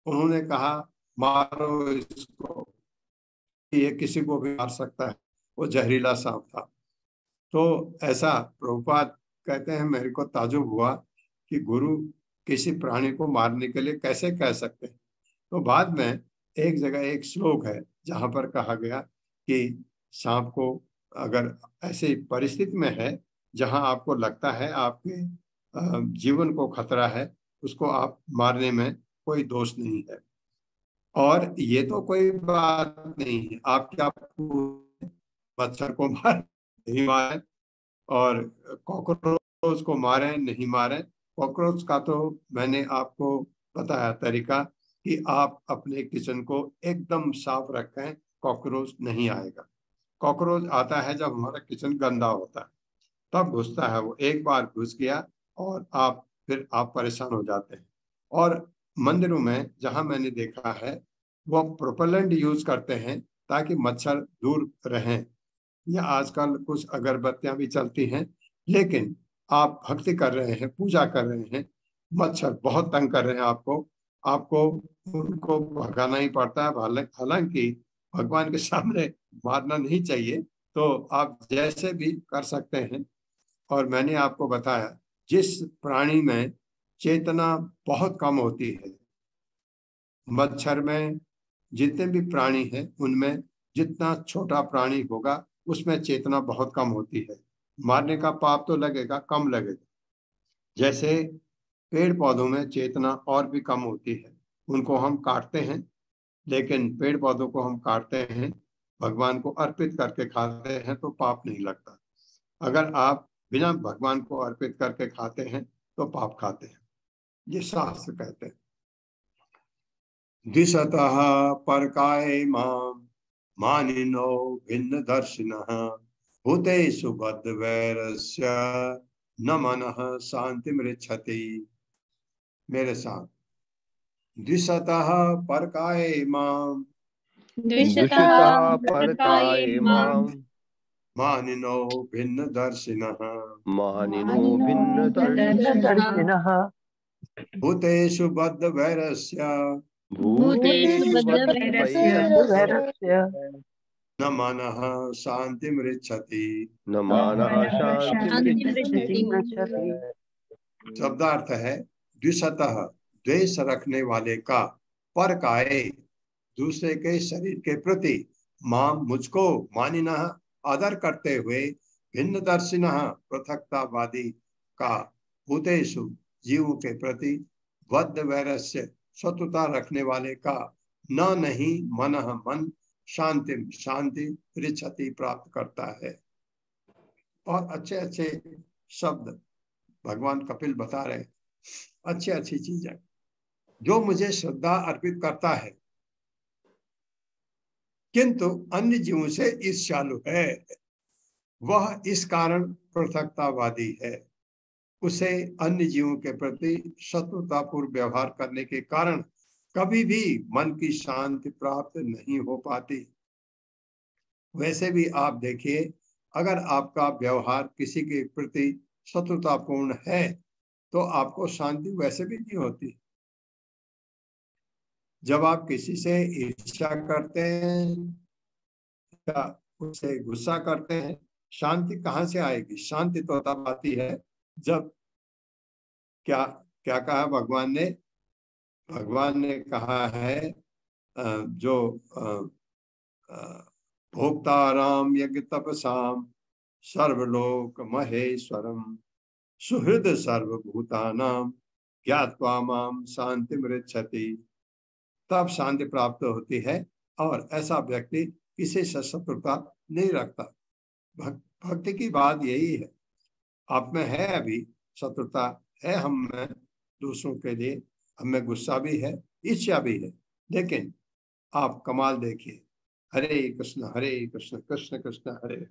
उन्होंने कहा मारो इसको, ये किसी को भी मार सकता है, वो जहरीला सांप था। तो ऐसा प्रभुपाद कहते हैं, मेरे को ताजुब हुआ कि गुरु किसी प्राणी को मारने के लिए कैसे कह सकते हैं। तो बाद में एक जगह एक श्लोक है जहां पर कहा गया कि सांप को अगर ऐसी परिस्थिति में है जहां आपको लगता है आपके जीवन को खतरा है, उसको आप मारने में कोई दोष नहीं है। और ये तो कोई बात नहीं है, आप क्या मच्छर को नहीं मारे और कॉकरोच को मारे नहीं मारे। कॉकरोच का तो मैंने आपको बताया तरीका कि आप अपने किचन को एकदम साफ रखें, कॉकरोच नहीं आएगा। कॉकरोच आता है जब हमारा किचन गंदा होता है, तब घुसता है। वो एक बार घुस गया और फिर आप परेशान हो जाते हैं। और मंदिरों में जहां मैंने देखा है वो प्रोपेलेंट यूज करते हैं ताकि मच्छर दूर रहें, या आजकल कुछ अगरबत्तियां भी चलती हैं। लेकिन आप भक्ति कर रहे हैं, पूजा कर रहे हैं, मच्छर बहुत तंग कर रहे हैं आपको उनको भगाना ही पड़ता है। हालांकि भगवान के सामने मारना नहीं चाहिए, तो आप जैसे भी कर सकते हैं। और मैंने आपको बताया जिस प्राणी में चेतना बहुत कम होती है, मच्छर में जितने भी प्राणी हैं उनमें जितना छोटा प्राणी होगा उसमें चेतना बहुत कम होती है। मारने का पाप तो लगेगा, कम लगेगा। जैसे पेड़ पौधों में चेतना और भी कम होती है, उनको हम काटते हैं, लेकिन पेड़ पौधों को हम काटते हैं, भगवान को अर्पित करके खाते हैं तो पाप नहीं लगता। अगर आप बिना भगवान को अर्पित करके खाते हैं तो पाप खाते हैं, ये शास्त्र कहते हैं। दिशतः परकाय माम मानिनो भिन्न दर्शिनः भूतेषु बद्धवैरस्य न मनः शांतिमृच्छति। मेरे साथ, द्विषतः परकाय माम द्विषतः परकाय मां मानिनो भिन्न दर्शिनः मानिनो भिन्न दर्शिनः भूतेषु बद्धवैरस्य भूतेषु बद्धवैरस्य न मनः शांतिमृच्छति। न मनः शान्तिमृच्छति। शब्दार्थ है द्विषतः, द्वेष रखने वाले का, परकाय दूसरे के शरीर के प्रति, माम मुझको, मानिनः आदर करते हुए, भिन्न दर्शिनः पृथकतावादी का, भूतेषु जीवों के प्रति, बद्ध वैरस्य शत्रुता रखने वाले का, न नहीं मनः मन, शांति शांति रिच्छति प्राप्त करता है। और अच्छे अच्छे शब्द भगवान कपिल बता रहे, अच्छी अच्छी चीजें। जो मुझे श्रद्धा अर्पित करता है किंतु अन्य जीवों से ईर्ष्यालु है, वह इस कारण पृथकतावादी है। उसे अन्य जीवों के प्रति शत्रुतापूर्व व्यवहार करने के कारण कभी भी मन की शांति प्राप्त नहीं हो पाती। वैसे भी आप देखिए, अगर आपका व्यवहार किसी के प्रति शत्रुतापूर्ण है तो आपको शांति वैसे भी नहीं होती। जब आप किसी से ईर्ष्या करते हैं या उससे गुस्सा करते हैं, शांति कहाँ से आएगी? शांति तो तब आती है जब क्या क्या कहा भगवान ने? भगवान ने कहा है जो भोक्ताराम यज्ञ तपसाम सर्वलोक महेश्वरम सुहृद सर्वभूतानाम ज्ञात्वा माम शांति मृच्छति। तब शांति प्राप्त होती है और ऐसा व्यक्ति किसी से शत्रुता नहीं रखता। भक्ति की बात यही है। आप में है अभी शत्रुता है, हम में दूसरों के लिए, हमें गुस्सा भी है, ईर्ष्या भी है, लेकिन आप कमाल देखिए, हरे कृष्ण कृष्ण कृष्ण हरे हरे,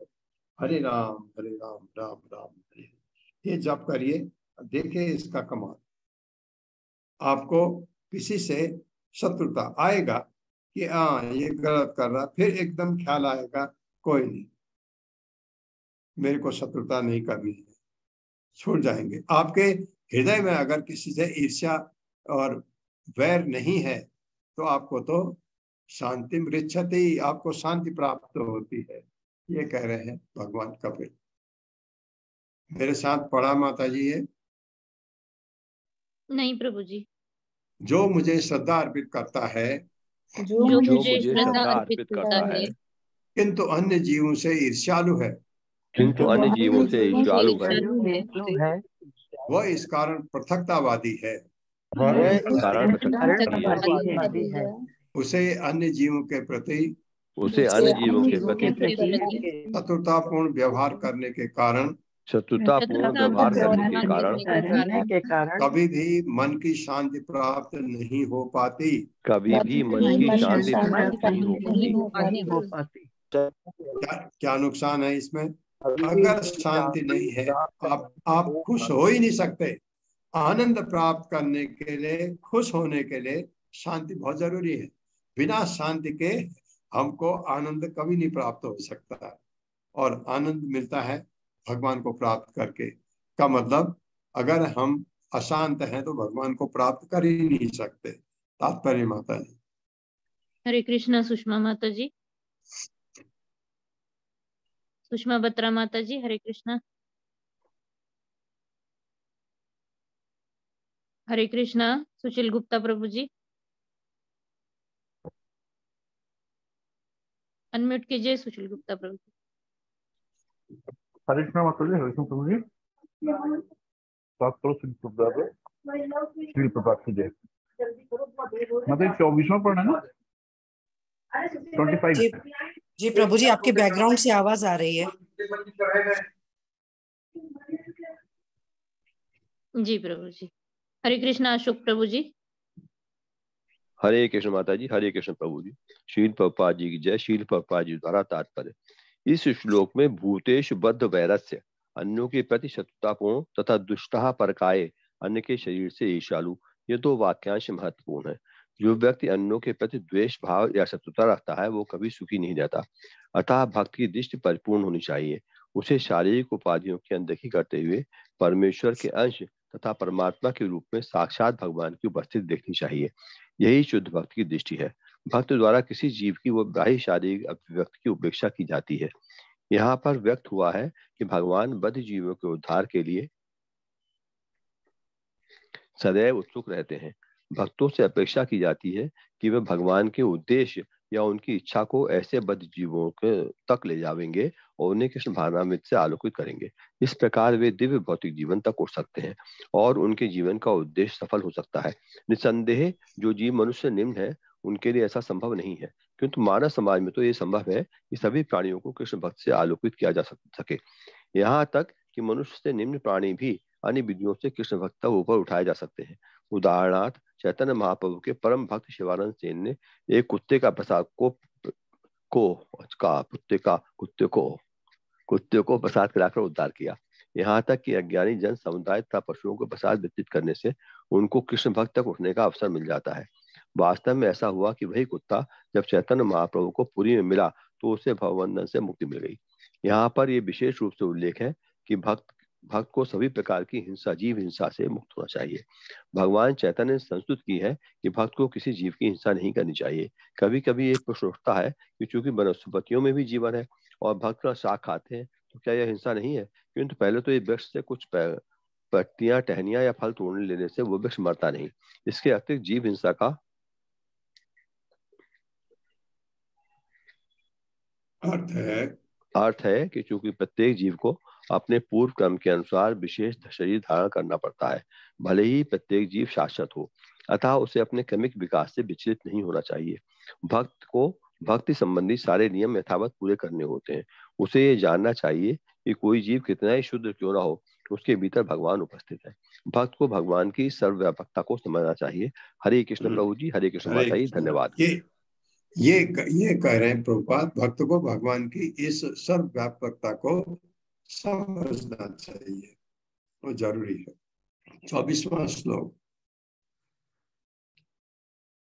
हरे राम राम राम हरे, ये जप करिए, देखिए इसका कमाल। आपको किसी से शत्रुता आएगा कि हाँ ये गलत कर रहा, फिर एकदम ख्याल आएगा कोई नहीं, मेरे को शत्रुता नहीं करनी है, छूट जाएंगे। आपके हृदय में अगर किसी से ईर्ष्या और वैर नहीं है तो आपको तो शांति मृच्छति, आपको शांति प्राप्त होती है, ये कह रहे हैं भगवान कपिल। मेरे साथ पढ़ा माता जी है? नहीं प्रभु जी। जो मुझे श्रद्धा अर्पित करता है, जो मुझे श्रद्धा अर्पित करता है, किंतु अन्य जीवों से ईर्ष्यालु है, किंतु अन्य जीवों से ईर्ष्यालु है, वह इस कारण पृथकतावादी है, कारण पृथकतावादी है, उसे अन्य जीवों के प्रति शत्रुतापूर्ण व्यवहार करने के कारण कभी भी मन की शांति प्राप्त नहीं हो पाती। क्या नुकसान है इसमें? अगर शांति नहीं है, आप खुश हो ही नहीं सकते। आनंद प्राप्त करने के लिए, खुश होने के लिए शांति बहुत जरूरी है। बिना शांति के हमको आनंद कभी नहीं प्राप्त हो सकता है, और आनंद मिलता है भगवान को प्राप्त करके। का मतलब अगर हम अशांत हैं तो भगवान को प्राप्त कर ही नहीं सकते। तात्पर्य माता जी। हरे कृष्णा सुषमा माता जी। सुषमा बत्रा माता जी, हरे कृष्णा। हरे कृष्णा सुशील गुप्ता प्रभु जी, अनम्यूट कीजिए सुशील गुप्ता प्रभु जी। हरे कृष्णा माता जी, हरे कृष्ण प्रभु जी। सात करो श्री प्रभात की जय। मतलब 24वां पढ़ना ना 25। जी प्रभु जी, आपके बैकग्राउंड से आवाज आ रही है। जी प्रभु जी। हरे कृष्णा अशोक प्रभु जी। हरे कृष्ण माता जी, हरे कृष्ण प्रभु जी। शील प्रभुपाद जी की जय। शील प्रभुपाद जी द्वारा तात्पर्य। इस श्लोक में भूतेश बद्ध वैरस्य, अन्यों के प्रति शत्रुतापूर्ण तथा दुष्टः परकाये, अन्य के शरीर से ईर्ष्यालु, ये दो वाक्यांश महत्वपूर्ण है। जो व्यक्ति अन्यों के प्रति द्वेष भाव या शत्रुता रखता है वो कभी सुखी नहीं रहता। अतः भक्त की दृष्टि परिपूर्ण होनी चाहिए। उसे शारीरिक उपाधियों की अनदेखी करते हुए परमेश्वर के अंश तथा परमात्मा के रूप में साक्षात भगवान की उपस्थिति देखनी चाहिए। यही शुद्ध भक्त की दृष्टि है। भक्त द्वारा किसी जीव की वो बाह्य शारीरिक अभिव्यक्ति की उपेक्षा की जाती है। यहाँ पर व्यक्त हुआ है कि भगवान बद्ध जीवों के उद्धार के लिए सदैव उत्सुक रहते हैं। भक्तों से अपेक्षा की जाती है कि वे भगवान के उद्देश्य या उनकी इच्छा को ऐसे बद्ध जीवों के तक ले जाएंगे और उन्हें कृष्ण भावनामृत से आलोकित करेंगे। इस प्रकार वे दिव्य भौतिक जीवन तक उठ सकते हैं और उनके जीवन का उद्देश्य सफल हो सकता है। निसंदेह जो जीव मनुष्य निम्न है उनके लिए ऐसा संभव नहीं है, किंतु मानव समाज में तो ये संभव है कि सभी प्राणियों को कृष्ण भक्त से आलोकित किया जा सके। यहाँ तक कि मनुष्य से निम्न प्राणी भी अन्य विधियों से कृष्ण भक्त तक ऊपर उठाए जा सकते हैं। उदाहरणार्थ चैतन्य महाप्रभु के परम भक्त शिवानंद सेन ने एक कुत्ते का प्रसाद कुत्ते को प्रसाद खिलाकर उद्धार किया। यहाँ तक कि अज्ञानी जन समुदाय तथा पशुओं को प्रसाद वितरित करने से उनको कृष्ण भक्त तक उठने का अवसर मिल जाता है। वास्तव में ऐसा हुआ कि वही कुत्ता जब चैतन्य महाप्रभु को पुरी में मिला तो उसे भवबंधन से मुक्ति मिल गई। यहाँ पर यह विशेष रूप से उल्लेख है कि भक्त को सभी प्रकार की हिंसा, जीव हिंसा से मुक्त होना चाहिए। भगवान चैतन्य ने संस्तुत की है कि भक्त को किसी जीव की हिंसा नहीं करनी चाहिए। कभी कभी एक प्रश्न उठता है कि चूंकि वनस्पतियों में भी जीवन है और भक्त का शाक खाते हैं तो क्या यह हिंसा नहीं है? किंतु पहले तो ये वृक्ष से कुछ पत्तियां, टहनियां या फल तोड़ने लेने से वो वृक्ष मरता नहीं। इसके अतिरिक्त जीव हिंसा का अर्थ है कि चूंकि प्रत्येक जीव को अपने पूर्व क्रम के अनुसार विशेष शरीर धारण करना पड़ता है, भले ही प्रत्येक जीव शाश्वत हो, अतः उसे अपने क्रमिक विकास से विचलित नहीं होना चाहिए। भक्त को भक्ति संबंधी सारे नियम यथावत पूरे करने होते हैं। उसे ये जानना चाहिए कि कोई जीव कितना ही शुद्ध क्यों ना हो, उसके भीतर भगवान उपस्थित है। भक्त को भगवान की सर्वव्यापकता को समझना चाहिए। हरे कृष्ण प्रभु जी, हरे कृष्ण माता जी, धन्यवाद। ये कह रहे हैं प्रभुपाद, भक्त को भगवान की इस सर्वव्यापकता को समझना चाहिए, वो जरूरी है। 24वां श्लोक।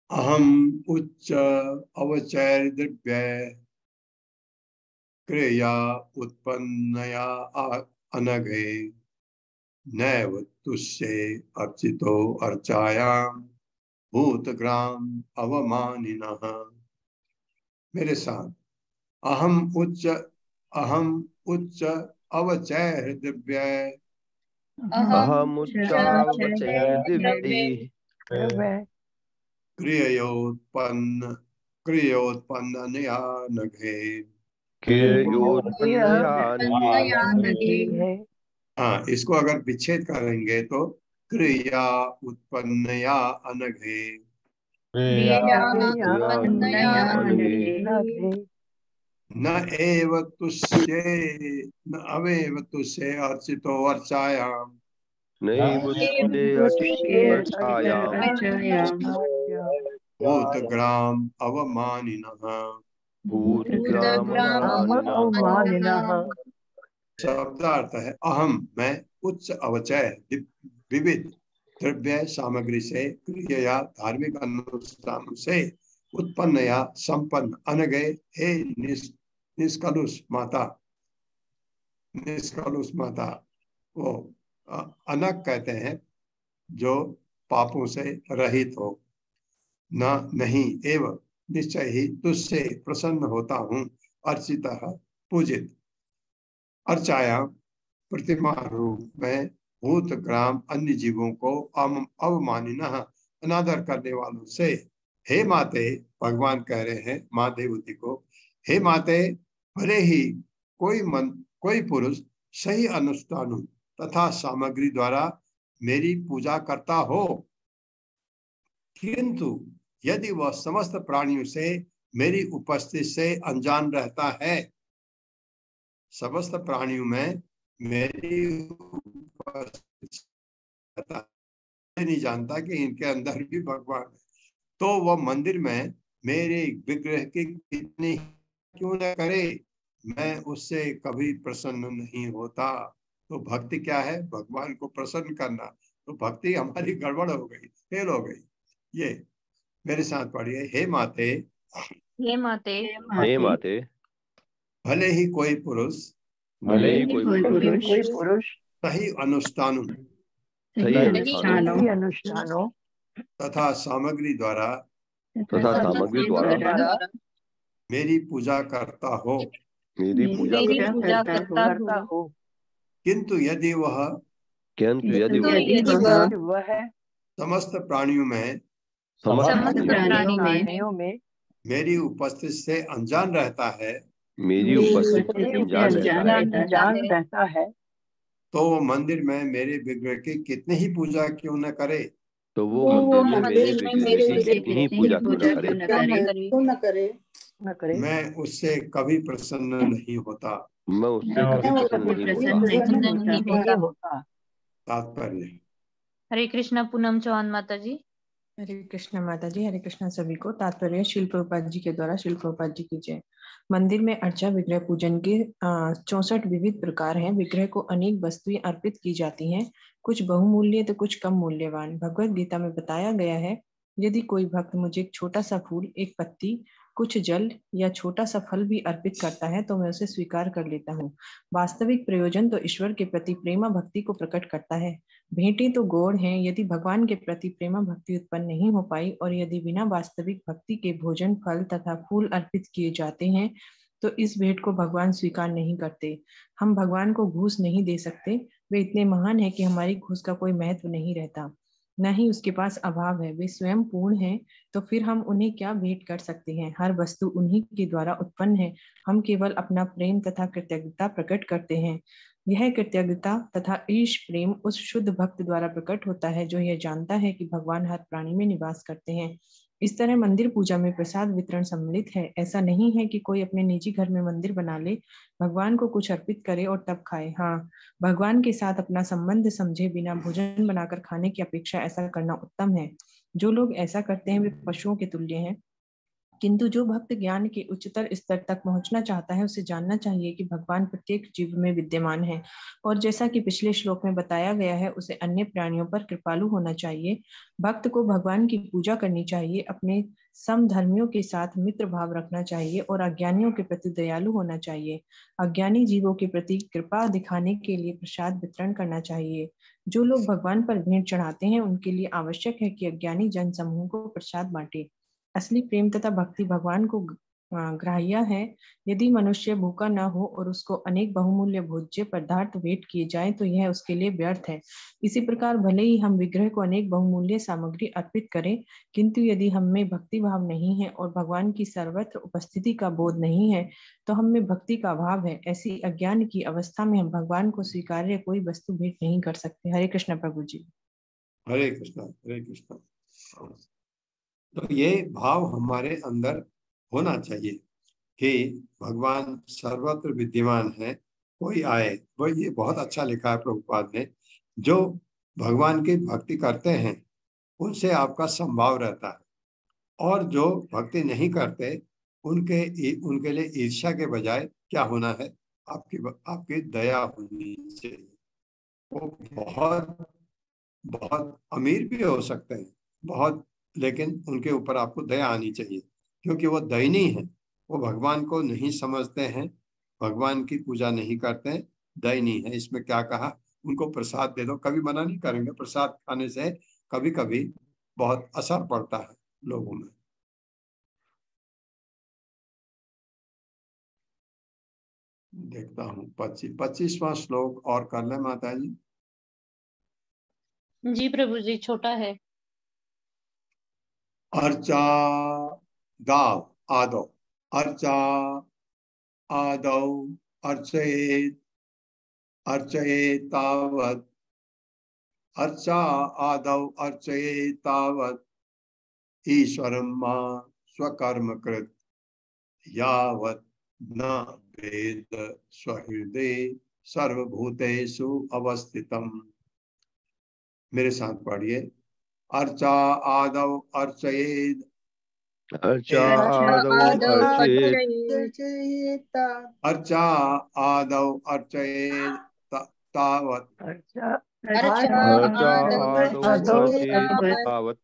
अहम उच्च अवचर द्रव्य क्रिया उत्पन्नया अनघे नैव तुष्ये अर्चितो अर्चायाम भूतग्राम अवमानिनः। मेरे साथ अहम उच्च अवचर दिव्य क्रियोत्पन्नया नघे। हाँ, इसको अगर विच्छेद करेंगे तो क्रिया उत्पन्नया अनघे न एव तुष्ये अर्चितो अर्चायाम भूतग्राम अवमानिनः। शब्दार्थ है अहम, मैं, उच्च अवचय विविध द्रव्य सामग्री से क्रिया धार्मिक अनुष्ठान से उत्पन्न या संपन्न अनगे हे निष्कलुष माता। वो अनग कहते हैं जो पापों से रहित हो। नहीं एवं निश्चय ही तुझसे प्रसन्न होता हूँ। अर्चितः पूजित, अर्चाया प्रतिमा रूप में, भूत ग्राम अन्य जीवों को अवमानिनः अनादर करने वालों से। हे माते, भगवान कह रहे हैं माँ देवती को, हे माते, भले ही कोई पुरुष सही अनुष्ठानों तथा सामग्री द्वारा मेरी पूजा करता हो, किंतु यदि वह समस्त प्राणियों से मेरी उपस्थिति से अनजान रहता है, समस्त प्राणियों में मेरी उपस्थिति नहीं जानता कि इनके अंदर भी भगवान है, तो वह मंदिर में मेरे विग्रह के कितने क्यों न करे, मैं उससे कभी प्रसन्न नहीं होता। तो भक्ति क्या है? भगवान को प्रसन्न करना। तो भक्ति हमारी गड़बड़ हो गई, फेल हो गई। ये मेरे साथ पढ़िए। हे माते, हे माते, हे माते, भले ही कोई पुरुष भले ही कोई पुरुष सही अनुष्ठानों सही अनुष्ठानों तथा सामग्री द्वारा तथा सामग्री द्वारा मेरी पूजा करता हो, मेरी पूजा करता हो, किंतु यदि वह वह समस्त प्राणियों में समस्त प्राणियों में मेरी उपस्थिति से अनजान रहता है, मेरी उपस्थिति से अनजान रहता है, तो वो मंदिर में मेरे विग्रह की कितने ही पूजा क्यों न करे, तो वो मंदिर में मेरे विग्रह की कितनी ही पूजा क्यों न करे, मैं उससे कभी प्रसन्न नहीं होता। मैं उससे कभी प्रसन्न नहीं होता। तात्पर्य। हरे कृष्णा। पूनम चौहान माता जी। हरे कृष्णा माता जी। हरे कृष्णा सभी को। तात्पर्य श्रील प्रभुपाद जी के द्वारा। श्रील प्रभुपाद जी की जय। मंदिर में अर्चा विग्रह पूजन के 64 विविध प्रकार हैं। विग्रह को अनेक वस्तुएं अर्पित की जाती हैं, कुछ बहुमूल्य तो कुछ कम मूल्यवान। भगवत गीता में बताया गया है, यदि कोई भक्त मुझे एक छोटा सा फूल, एक पत्ती, कुछ जल या छोटा सा फल भी अर्पित करता है तो मैं उसे स्वीकार कर लेता हूँ। वास्तविक प्रयोजन तो ईश्वर के प्रति प्रेमा भक्ति को प्रकट करता है। भेंटें तो गौण हैं। यदि भगवान के प्रति प्रेमा भक्ति उत्पन्न नहीं हो पाई और यदि बिना वास्तविक भक्ति के भोजन, फल तथा फूल अर्पित किए जाते हैं तो इस भेंट को भगवान स्वीकार नहीं करते। हम भगवान को घूस नहीं दे सकते। वे इतने महान हैं कि हमारी घूस का कोई महत्व नहीं रहता, न ही उसके पास अभाव है। वे स्वयं पूर्ण हैं, तो फिर हम उन्हें क्या भेंट कर सकते हैं। हर वस्तु उन्हीं के द्वारा उत्पन्न है। हम केवल अपना प्रेम तथा कृतज्ञता प्रकट करते हैं। यह कृतज्ञता तथा ईश प्रेम उस शुद्ध भक्त द्वारा प्रकट होता है जो यह जानता है कि भगवान हर प्राणी में निवास करते हैं। इस तरह मंदिर पूजा में प्रसाद वितरण सम्मिलित है। ऐसा नहीं है कि कोई अपने निजी घर में मंदिर बना ले, भगवान को कुछ अर्पित करे और तब खाए। हाँ, भगवान के साथ अपना संबंध समझे बिना भोजन बनाकर खाने की अपेक्षा ऐसा करना उत्तम है। जो लोग ऐसा करते हैं वे पशुओं के तुल्य हैं। किंतु जो भक्त ज्ञान के उच्चतर स्तर तक पहुंचना चाहता है उसे जानना चाहिए कि भगवान प्रत्येक जीव में विद्यमान है और जैसा कि पिछले श्लोक में बताया गया है उसे अन्य प्राणियों पर कृपालु होना चाहिए। भक्त को भगवान की पूजा करनी चाहिए, अपने समधर्मियों के साथ मित्र भाव रखना चाहिए और अज्ञानियों के प्रति दयालु होना चाहिए। अज्ञानी जीवों के प्रति कृपा दिखाने के लिए प्रसाद वितरण करना चाहिए। जो लोग भगवान पर भेंट चढ़ाते हैं उनके लिए आवश्यक है कि अज्ञानी जन समूह को प्रसाद बांटे। असली प्रेम तथा भक्ति भगवान को ग्राह्य है। यदि मनुष्य भूखा न हो और उसको अनेक बहुमूल्य भोज्य पदार्थ भेंट किए जाएं तो यह उसके लिए व्यर्थ है। इसी प्रकार भले ही हम विग्रह को अनेक बहुमूल्य सामग्री अर्पित करें, किंतु यदि हम में भक्ति भाव नहीं है और भगवान की सर्वत्र उपस्थिति का बोध नहीं है तो हम में भक्ति का अभाव है। ऐसी अज्ञान की अवस्था में हम भगवान को स्वीकार्य कोई वस्तु भेंट नहीं कर सकते। हरे कृष्ण प्रभु जी। हरे कृष्ण। हरे कृष्ण। तो ये भाव हमारे अंदर होना चाहिए कि भगवान सर्वत्र विद्यमान है, कोई आए। वो ये बहुत अच्छा लिखा है प्रभुपाद ने, जो भगवान की भक्ति करते हैं उनसे आपका संभाव रहता है और जो भक्ति नहीं करते उनके लिए ईर्ष्या के बजाय क्या होना है, आपकी दया होनी चाहिए। वो बहुत बहुत अमीर भी हो सकते हैं बहुत, लेकिन उनके ऊपर आपको दया आनी चाहिए क्योंकि वो दयनीय है। वो भगवान को नहीं समझते हैं, भगवान की पूजा नहीं करते हैं, दयनीय है। इसमें क्या कहा, उनको प्रसाद दे दो, कभी मना नहीं करेंगे। प्रसाद खाने से कभी कभी बहुत असर पड़ता है लोगों में। देखता हूँ 25वां श्लोक और कर ले माता जी। जी प्रभु जी, छोटा है। अर्चा दाव आदो, अर्चा आदौ अर्चयेत अर्चयेत तावत् अर्चा आदौ अर्चये तावत् ईश्वरं मा स्वकर्म कृत यावत् न वेद स्वहृदय सर्वभूतेषु अवस्थितम्। मेरे साथ पढ़िए। अर्चा आदौ अर्चयेत् अर्चा आदौ अर्चयेत् अर्चा आदौ अर्चयेत् तावत् अर्चा आदौ अर्चयेत् तावत्।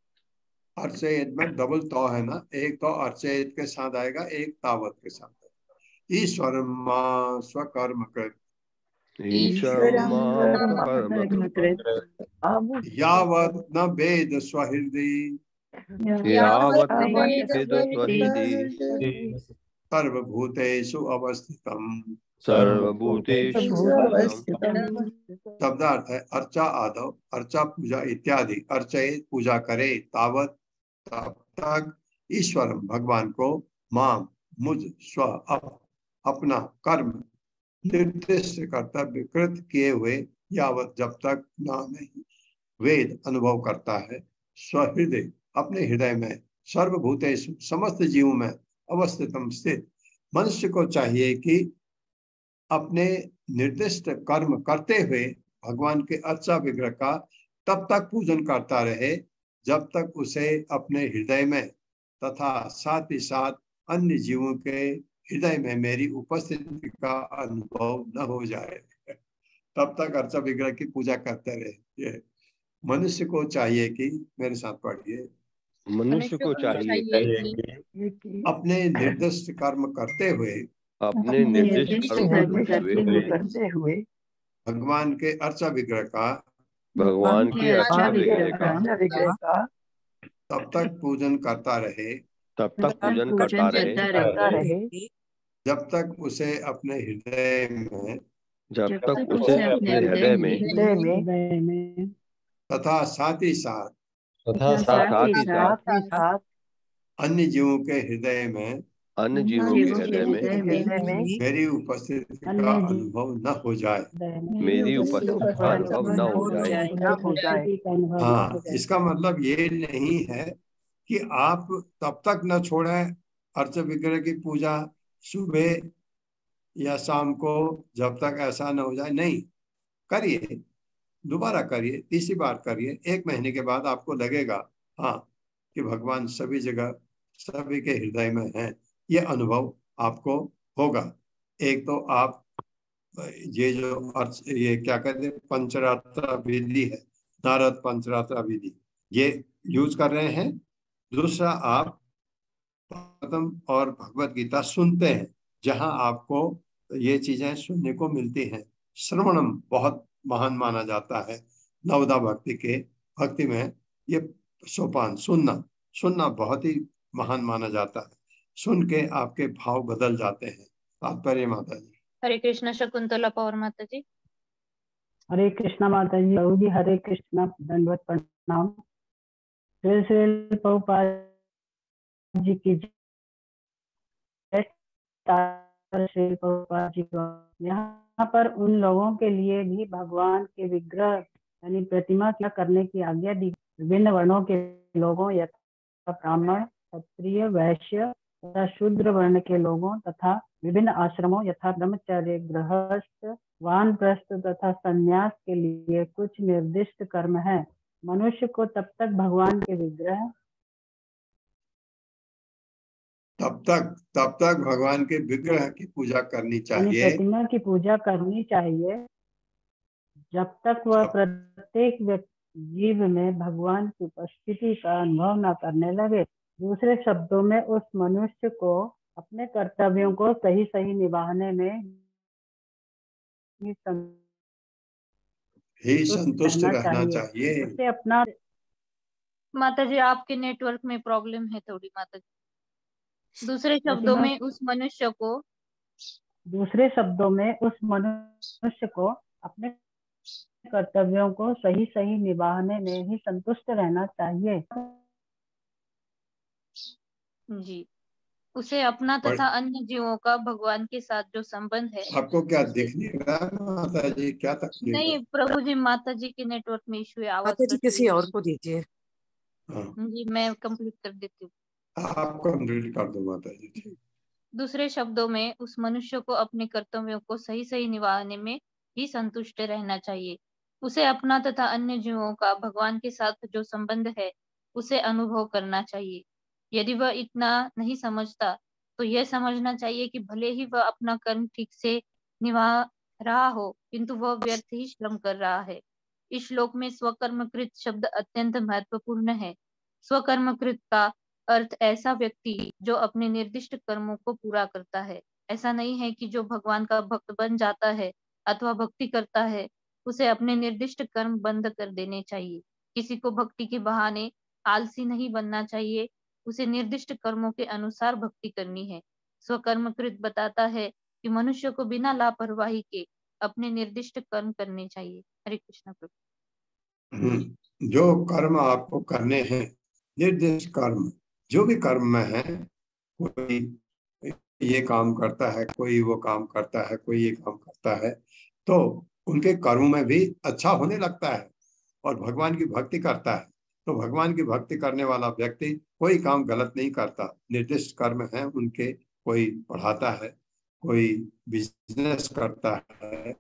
अर्चयेत में डबल तो है ना, एक तो अर्चयेत के साथ आएगा, एक तावत के साथ आएगा। ईश्वरं मा स्वकर्म कृत यावत् न वेद स्वहृदय सर्वभूतेषु अवस्थितम्। शब्दार्थ है अर्चा आदव, अर्चा पूजा इत्यादि, अर्चयेत पूजा करे, तावत तब तक, ईश्वरम भगवान को, माम मुझ, स्व अपना, कर्म निर्दिष्ट कर्तव्य कृत किए हुए, यावत जब तक, ना नहीं वेद अनुभव करता है, स्वहृदय अपने हृदय में, सर्वभूतेषु समस्त जीवों में, अवस्थितम स्थित। मनुष्य को चाहिए कि अपने निर्दिष्ट कर्म करते हुए भगवान के अर्चा विग्रह का तब तक पूजन करता रहे जब तक उसे अपने हृदय में तथा साथ ही साथ अन्य जीवों के हृदय में मेरी उपस्थिति का अनुभव न हो जाए, तब तक अर्चा विग्रह की पूजा करते रहे। ये मनुष्य को चाहिए कि, मेरे साथ पढ़िए, मनुष्य को चाहिए अपने निर्दिष्ट कर्म करते हुए भगवान के अर्चा विग्रह का तब तक पूजन करता रहे जब तक उसे अपने हृदय में तथा साथ ही साथ अन्य जीवों के हृदय में मेरी उपस्थिति का अनुभव न हो जाए। हाँ, इसका मतलब ये नहीं है कि आप तब तक न छोड़ें अर्च विग्रह की पूजा सुबह या शाम को, जब तक ऐसा न हो जाए। नहीं, करिए, दोबारा करिए, तीसरी बार करिए, 1 महीने के बाद आपको लगेगा हाँ कि भगवान सभी जगह सभी के हृदय में है, ये अनुभव आपको होगा। एक तो आप ये जो अर्थ, ये क्या कहते हैं, पंचरात्र विधि है, नारद पंचरात्र विधि, ये यूज कर रहे हैं। दूसरा, आप भागवतम और भगवत गीता सुनते हैं, जहां आपको ये चीजें सुनने को मिलती हैं। श्रवणम बहुत महान माना जाता है नवदा भक्ति में, ये सोपान सुनना बहुत ही महान माना जाता है। सुन के आपके भाव बदल जाते हैं। तात्पर्य माता जी। हरे कृष्णा। शकुंतला पौर माता जी। हरे कृष्णा माता जी। हरे कृष्णा, दंडवत प्रणाम। श्री प्रभुपाद जी की जय। श्री प्रभुपाद जी यहाँ पर उन लोगों के लिए भी भगवान के विग्रह यानी प्रतिमा क्या करने की आज्ञा दी। विभिन्न वर्णों के लोगों यथा ब्राह्मण, क्षत्रिय, वैश्य तथा शूद्र वर्ण के लोगों तथा विभिन्न आश्रमों यथा ब्रह्मचर्य, गृहस्थ, वानप्रस्थ तथा संन्यास के लिए कुछ निर्दिष्ट कर्म है। मनुष्य को तब तक भगवान के विग्रह तब तक भगवान के विग्रह की पूजा करनी चाहिए, प्रतिमा की पूजा करनी चाहिए, जब तक वह प्रत्येक जीव में भगवान की उपस्थिति का अनुभव न करने लगे। दूसरे शब्दों में उस मनुष्य को अपने कर्तव्यों को सही सही निभाने में ही संतुष्ट रहना चाहिए। उसे अपना माता जी, आपके नेटवर्क में प्रॉब्लम है थोड़ी माता जी। दूसरे शब्दों में उस मनुष्य को अपने कर्तव्यों को सही सही निभाने में ही संतुष्ट रहना चाहिए। जी। उसे अपना तथा अन्य जीवों का भगवान के साथ जो संबंध है। आपको क्या दिख नहीं रहा माता जी, क्या तकलीफ नहीं है? प्रभु जी, माता जी के नेटवर्क में इशू है, आवाज माता जी कट किसी रही है। और को दीजिए। हाँ, जी मैं कंप्लीट कर देती हूँ। आप कंप्लीट कर दो माता जी। दूसरे शब्दों में उस मनुष्य को अपने कर्तव्यों को सही सही निभाने में ही संतुष्ट रहना चाहिए। उसे अपना तथा अन्य जीवों का भगवान के साथ जो संबंध है उसे अनुभव करना चाहिए। यदि वह इतना नहीं समझता तो यह समझना चाहिए कि भले ही वह अपना कर्म ठीक से निभा रहा हो किंतु वह व्यर्थ ही श्रम कर रहा है। इस श्लोक में स्वकर्मकृत शब्द अत्यंत महत्वपूर्ण है। स्वकर्मकृत का अर्थ ऐसा व्यक्ति जो अपने निर्दिष्ट कर्मों को पूरा करता है। ऐसा नहीं है कि जो भगवान का भक्त बन जाता है अथवा भक्ति करता है उसे अपने निर्दिष्ट कर्म बंद कर देने चाहिए। किसी को भक्ति के बहाने आलसी नहीं बनना चाहिए, उसे निर्दिष्ट कर्मों के अनुसार भक्ति करनी है। स्वकर्मकृत बताता है कि मनुष्य को बिना लापरवाही के अपने निर्दिष्ट कर्म करने चाहिए। हरे कृष्ण प्रभु। जो कर्म आपको करने हैं, निर्दिष्ट कर्म, जो भी कर्म में है, कोई ये काम करता है, कोई वो काम करता है, कोई ये काम करता है, तो उनके कर्मों में भी अच्छा होने लगता है और भगवान की भक्ति करता है। तो भगवान की भक्ति करने वाला व्यक्ति कोई काम गलत नहीं करता। निर्दिष्ट कर्म है उनके, कोई पढ़ाता है, कोई बिजनेस करता है,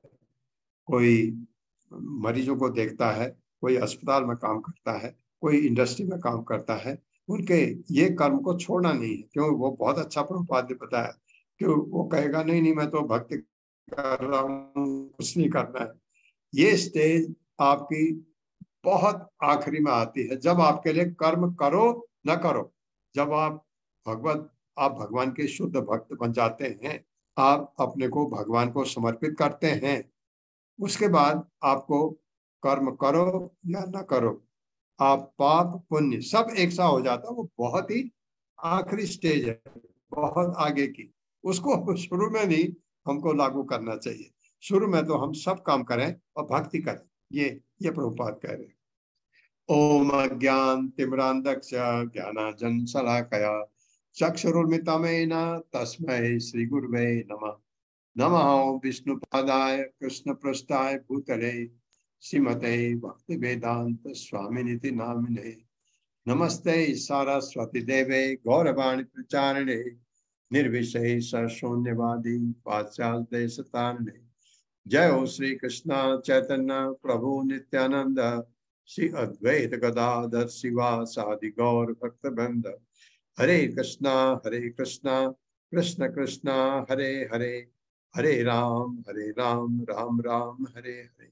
कोई मरीजों को देखता है, कोई अस्पताल में काम करता है, कोई इंडस्ट्री में काम करता है। उनके ये कर्म को छोड़ना नहीं है, क्यों वो बहुत अच्छा प्रभुपाद ने बताया कि वो कहेगा नहीं नहीं मैं तो भक्ति कर रहा हूँ, कुछ नहीं करना है। ये स्टेज आपकी बहुत आखिरी में आती है, जब आपके लिए कर्म करो न करो, जब आप भगवान के शुद्ध भक्त बन जाते हैं, आप अपने को भगवान को समर्पित करते हैं, उसके बाद आपको कर्म करो या न करो, आप पाप पुण्य सब एक सा हो जाता है। वो बहुत ही आखिरी स्टेज है, बहुत आगे की। उसको शुरू में नहीं हमको लागू करना चाहिए। शुरू में तो हम सब काम करें और भक्ति करें। ये प्रभुपाद कह रहे हैं। ओम अज्ञान तिमिरांधस्य ज्ञानांजन शलाकया चक्षुरुन्मिलितं तस्मै श्री गुरुवे नमः। नमः विष्णुपादाय कृष्णपृष्ठाय भूतले श्रीमते भक्ति वेदांत स्वामिनिति नामिने। नमस्ते सरस्वती देवे गौरवाणी प्रचारिणे निर्विशेष शून्यवादी पाश्चात्य देशतारिणे। जय हो श्री कृष्ण चैतन्य प्रभु नित्यानंद श्री अद्वैत गदाधर शिवासादि गौर भक्तवृंद। हरे कृष्णा कृष्ण कृष्णा हरे हरे, हरे राम राम राम हरे हरे।